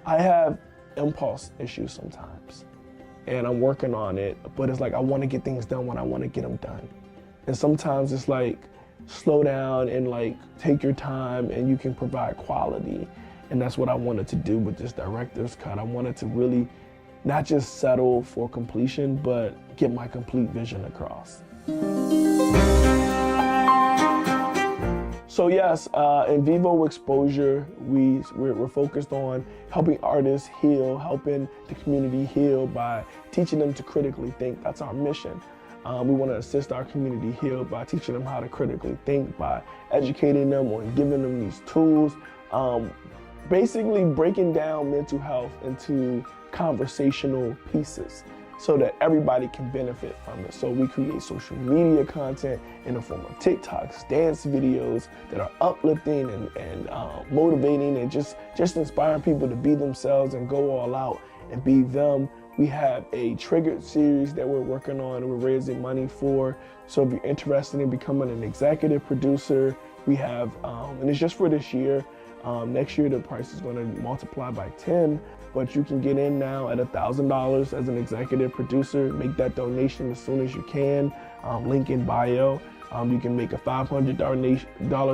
I have impulse issues sometimes, and I'm working on it, but it's like I want to get things done when I want to get them done. And sometimes it's like slow down and like take your time, and you can provide quality. And that's what I wanted to do with this director's cut. I wanted to really not just settle for completion, but get my complete vision across. So yes, in Vivo Exposure, we're focused on helping artists heal, helping the community heal by teaching them to critically think. That's our mission. We want to assist our community heal by teaching them how to critically think, by educating them on giving them these tools, basically breaking down mental health into conversational pieces so that everybody can benefit from it. So we create social media content in the form of TikToks, dance videos that are uplifting and motivating and just inspiring people to be themselves and go all out and be them. We have a Triggered series that we're working on and we're raising money for. So if you're interested in becoming an executive producer, we have, and it's just for this year. Next year the price is going to multiply by 10, but you can get in now at $1,000 as an executive producer. Make that donation as soon as you can. Link in bio. You can make a $500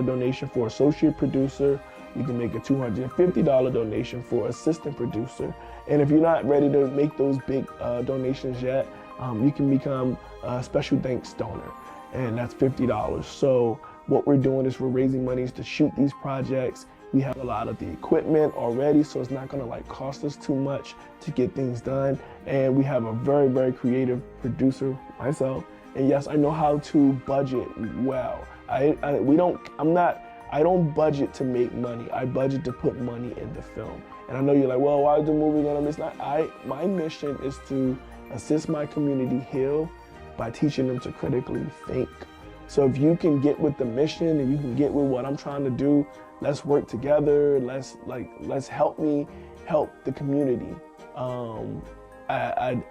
donation for associate producer. You can make a $250 donation for assistant producer. And if you're not ready to make those big donations yet, you can become a special thanks donor, and that's $50. So what we're doing is we're raising monies to shoot these projects. We have a lot of the equipment already, so it's not gonna cost us too much to get things done. And we have a very, very creative producer, myself. And yes, I know how to budget well. I don't budget to make money. I budget to put money in the film. And I know you're like, well, why is the movie gonna miss? My mission is to assist my community heal by teaching them to critically think. So if you can get with the mission and you can get with what I'm trying to do, let's work together. Let's help me help the community. I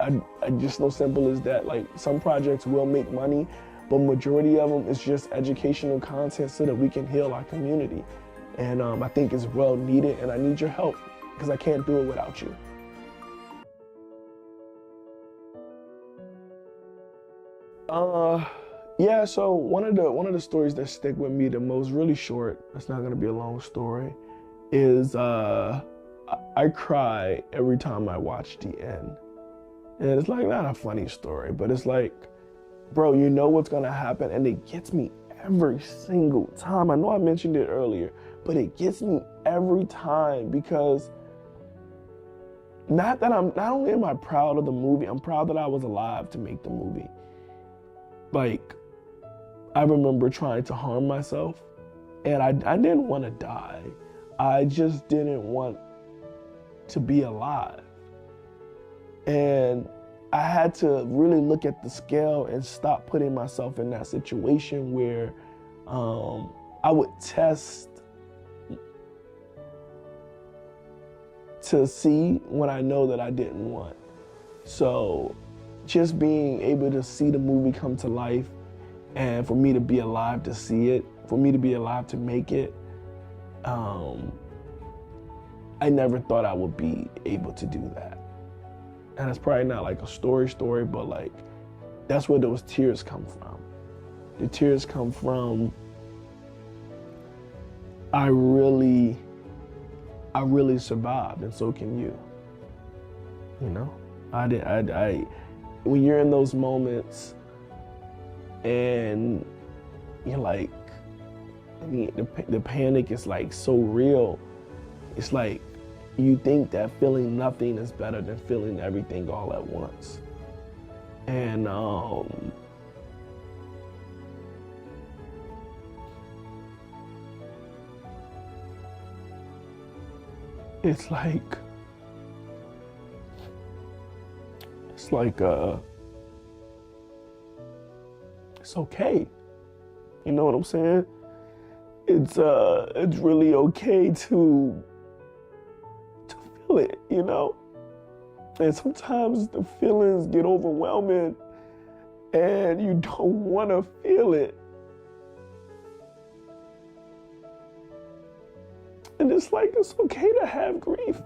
just know simple as that. Like some projects will make money, but majority of them is just educational content so that we can heal our community. And I think it's well needed, and I need your help because I can't do it without you. Yeah, so one of the stories that stick with me the most, really short, it's not gonna be a long story, is I cry every time I watch the end. And it's like not a funny story, but it's like, bro, you know what's gonna happen, and it gets me every single time. I know I mentioned it earlier, but it gets me every time because not only am I proud of the movie, I'm proud that I was alive to make the movie. Like, I remember trying to harm myself, And I didn't want to die. I just didn't want to be alive. And I had to really look at the scale and stop putting myself in that situation where I would test to see what I know that I didn't want. So just being able to see the movie come to life and for me to be alive to see it, for me to be alive to make it, I never thought I would be able to do that. And it's probably not like a story, but like, that's where those tears come from. The tears come from, I really survived, and so can you. You know, when you're in those moments and you're like, I mean, the panic is like so real. It's like you think that feeling nothing is better than feeling everything all at once. And it's like it's okay. You know what I'm saying? It's really okay to feel it, you know? And sometimes the feelings get overwhelming and you don't want to feel it. And it's like, it's okay to have grief.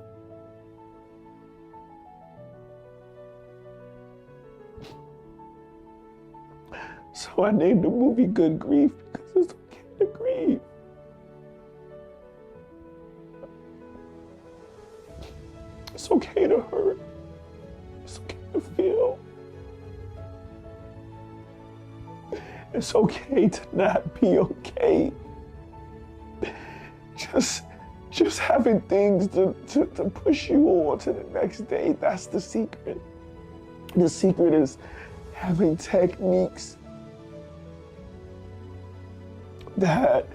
So I named the movie Good Grief because it's okay to grieve. It's okay to hurt. It's okay to feel. It's okay to not be okay. Just having things to push you on to the next day, that's the secret. The secret is having techniques that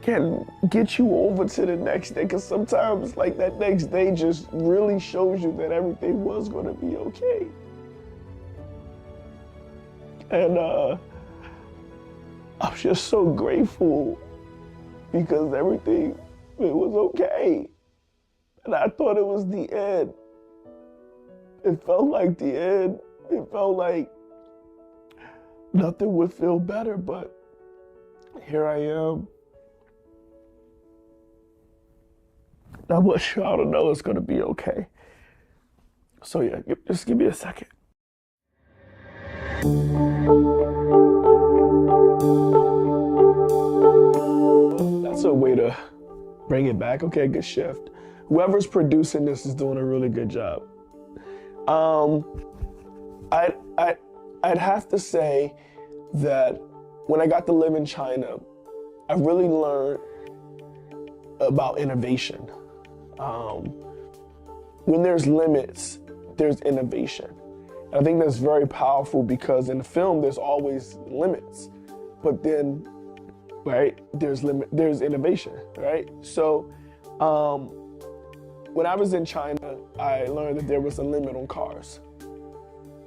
can get you over to the next day, because sometimes like that next day just really shows you that everything was going to be okay. And I'm just so grateful because everything, it was okay. And I thought it was the end. It felt like the end. It felt like nothing would feel better, but here I am. I want y'all to know it's gonna be okay. So yeah, just give me a second. That's a way to bring it back. Okay, good shift. Whoever's producing this is doing a really good job. I'd have to say that when I got to live in China, I really learned about innovation. When there's limits, there's innovation. And I think that's very powerful because in the film, there's always limits, but then, right, there's innovation, right? So when I was in China, I learned that there was a limit on cars.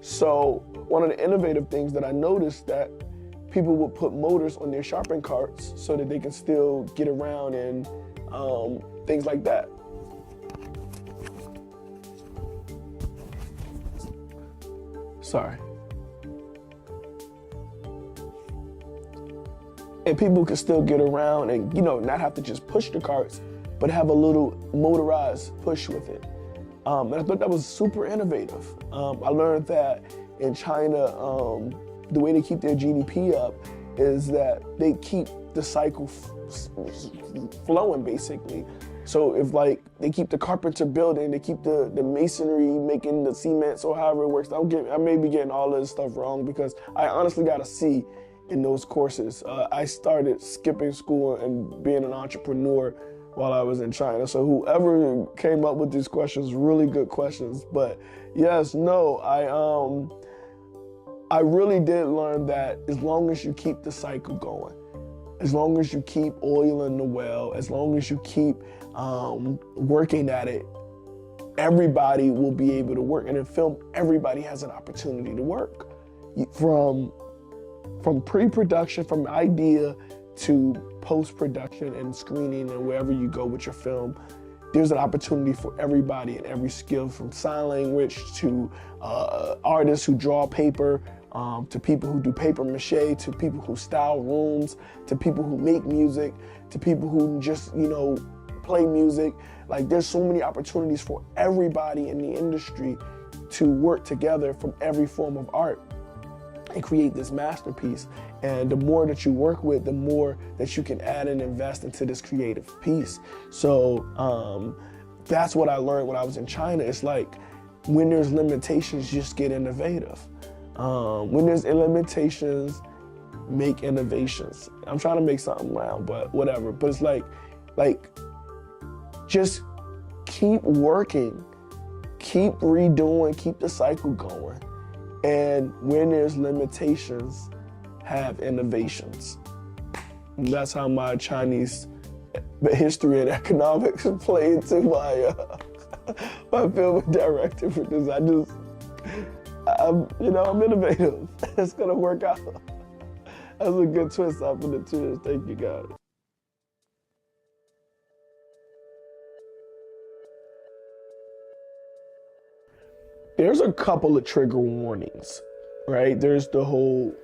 So one of the innovative things that I noticed that people would put motors on their shopping carts so that they can still get around and things like that. Sorry. And people can still get around and, you know, not have to just push the carts, but have a little motorized push with it. And I thought that was super innovative. I learned that in China, the way they keep their GDP up is that they keep the cycle flowing, basically. So if like they keep the carpenter building, they keep the masonry making the cements or however it works. I may be getting all of this stuff wrong because I honestly got a C in those courses. I started skipping school and being an entrepreneur while I was in China. So whoever came up with these questions, really good questions. But yes, no, I really did learn that as long as you keep the cycle going, as long as you keep oiling the well, as long as you keep working at it, everybody will be able to work. And in film, everybody has an opportunity to work. From pre-production, from idea to post-production and screening and wherever you go with your film, there's an opportunity for everybody in every skill, from sign language to artists who draw paper, to people who do paper mache, to people who style rooms, to people who make music, to people who just, play music. Like, there's so many opportunities for everybody in the industry to work together from every form of art and create this masterpiece. And the more that you work with, the more that you can add and invest into this creative piece. So that's what I learned when I was in China. It's like, when there's limitations, just get innovative. When there's limitations, make innovations. I'm trying to make something round, but whatever. But it's like just keep working, keep redoing, keep the cycle going. And when there's limitations, have innovations. And that's how my Chinese history and economics play into my my film and directing producer. I'm innovative. It's gonna work out. That's a good twist up in the twist. Thank you, guys. There's a couple of trigger warnings, right? There's the whole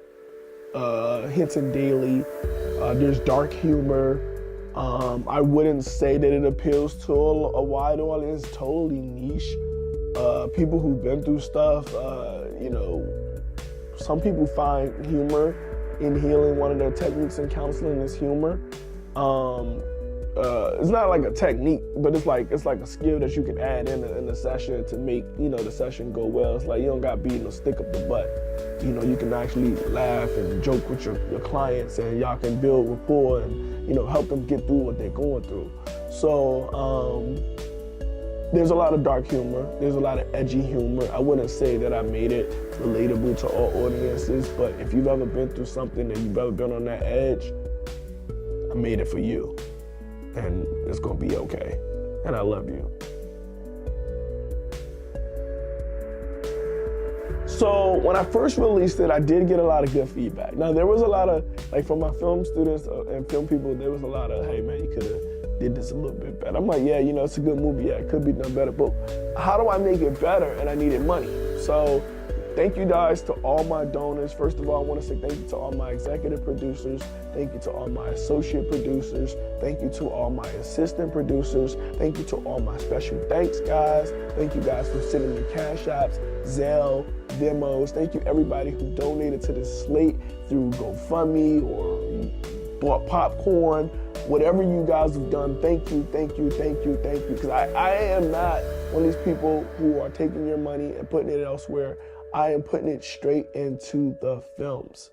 Hinton Daily. There's dark humor. I wouldn't say that it appeals to a wide audience. It's totally niche. People who've been through stuff, some people find humor in healing. One of their techniques in counseling is humor. It's not like a technique, but it's like a skill that you can add in a session to make the session go well. It's like you don't got beat no stick up the butt. You can actually laugh and joke with your clients, and y'all can build rapport and help them get through what they're going through. So there's a lot of dark humor. There's a lot of edgy humor. I wouldn't say that I made it relatable to all audiences, but if you've ever been through something and you've ever been on that edge, I made it for you. And it's gonna be okay. And I love you. So when I first released it, I did get a lot of good feedback. Now there was a lot of, from my film students and film people, there was a lot of, hey man, you could've did this a little bit better. I'm like, yeah, it's a good movie, yeah, it could be done better, but how do I make it better? And I needed money. So thank you guys to all my donors. First of all, I want to say thank you to all my executive producers. Thank you to all my associate producers. Thank you to all my assistant producers. Thank you to all my special thanks guys. Thank you guys for sending me cash apps, Zelle, demos. Thank you everybody who donated to this slate through GoFundMe or bought popcorn. Whatever you guys have done, thank you, thank you, thank you, thank you. Because I am not one of these people who are taking your money and putting it elsewhere. I am putting it straight into the films.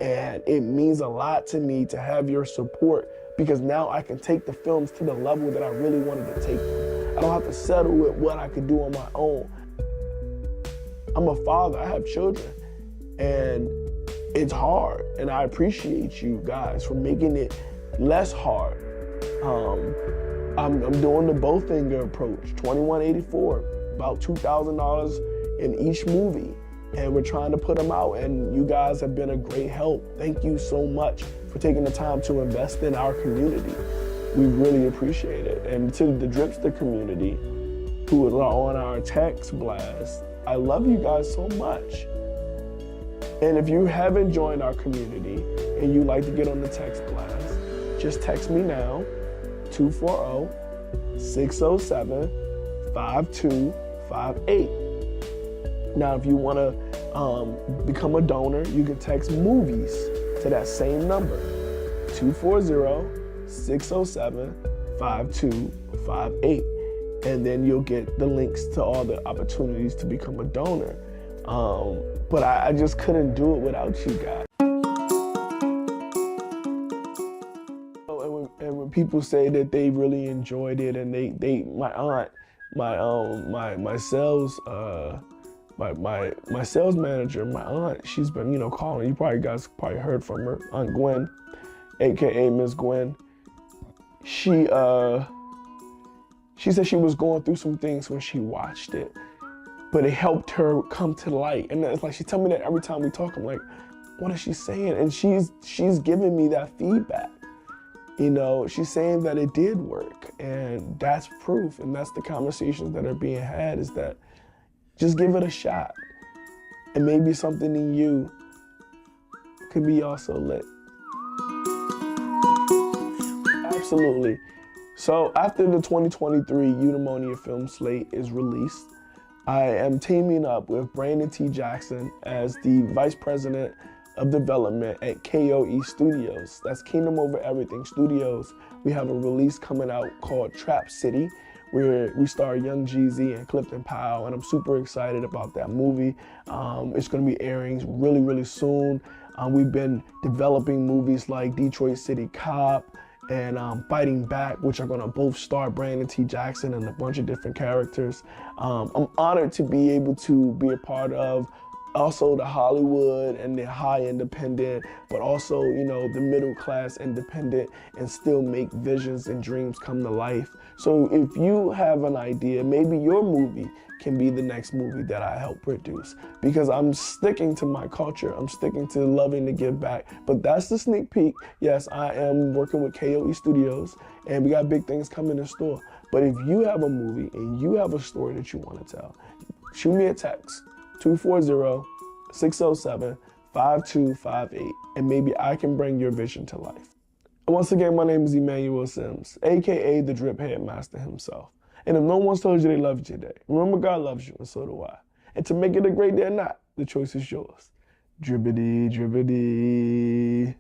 And it means a lot to me to have your support, because now I can take the films to the level that I really wanted to take them. I don't have to settle with what I could do on my own. I'm a father, I have children, and it's hard. And I appreciate you guys for making it less hard. I'm doing the Bowfinger approach, $21.84, about $2,000 in each movie, and we're trying to put them out, and you guys have been a great help. Thank you so much for taking the time to invest in our community. We really appreciate it. And to the Dripster community who are on our text blast, I love you guys so much. And if you haven't joined our community and you'd like to get on the text blast, just text me now, 240-607-5258. Now, if you want to become a donor, you can text movies to that same number, 240-607-5258. And then you'll get the links to all the opportunities to become a donor. But I just couldn't do it without you guys. And when people say that they really enjoyed it, and my aunt, my sales manager, my aunt, she's been calling. You guys probably heard from her, Aunt Gwen. AKA Miss Gwen, she said she was going through some things when she watched it, but it helped her come to light. And it's like, she tell me that every time we talk. I'm like, what is she saying? And she's giving me that feedback. You know, she's saying that it did work, and that's proof. And that's the conversations that are being had, is that just give it a shot. And maybe something in you could be also lit. Absolutely. So after the 2023 Eudaimonia film slate is released, I am teaming up with Brandon T. Jackson as the Vice President of Development at KOE Studios. That's Kingdom Over Everything Studios. We have a release coming out called Trap City, where we star Young Jeezy and Clifton Powell, and I'm super excited about that movie. It's gonna be airing really, really soon. We've been developing movies like Detroit City Cop and Fighting Back, which are gonna both star Brandon T. Jackson and a bunch of different characters. I'm honored to be able to be a part of also the Hollywood and the high independent, but also, you know, the middle class independent, and still make visions and dreams come to life. So if you have an idea, maybe your movie can be the next movie that I help produce, because I'm sticking to my culture. I'm sticking to loving to give back. But that's the sneak peek. Yes, I am working with KOE Studios, and we got big things coming in store. But if you have a movie and you have a story that you want to tell, shoot me a text, 240-607-5258, and maybe I can bring your vision to life. And once again, my name is Emmanuel Simms, AKA the Drip Headmaster himself. And if no one's told you they love you today, remember God loves you, and so do I. And to make it a great day or not, the choice is yours. Dribbity, dribbity.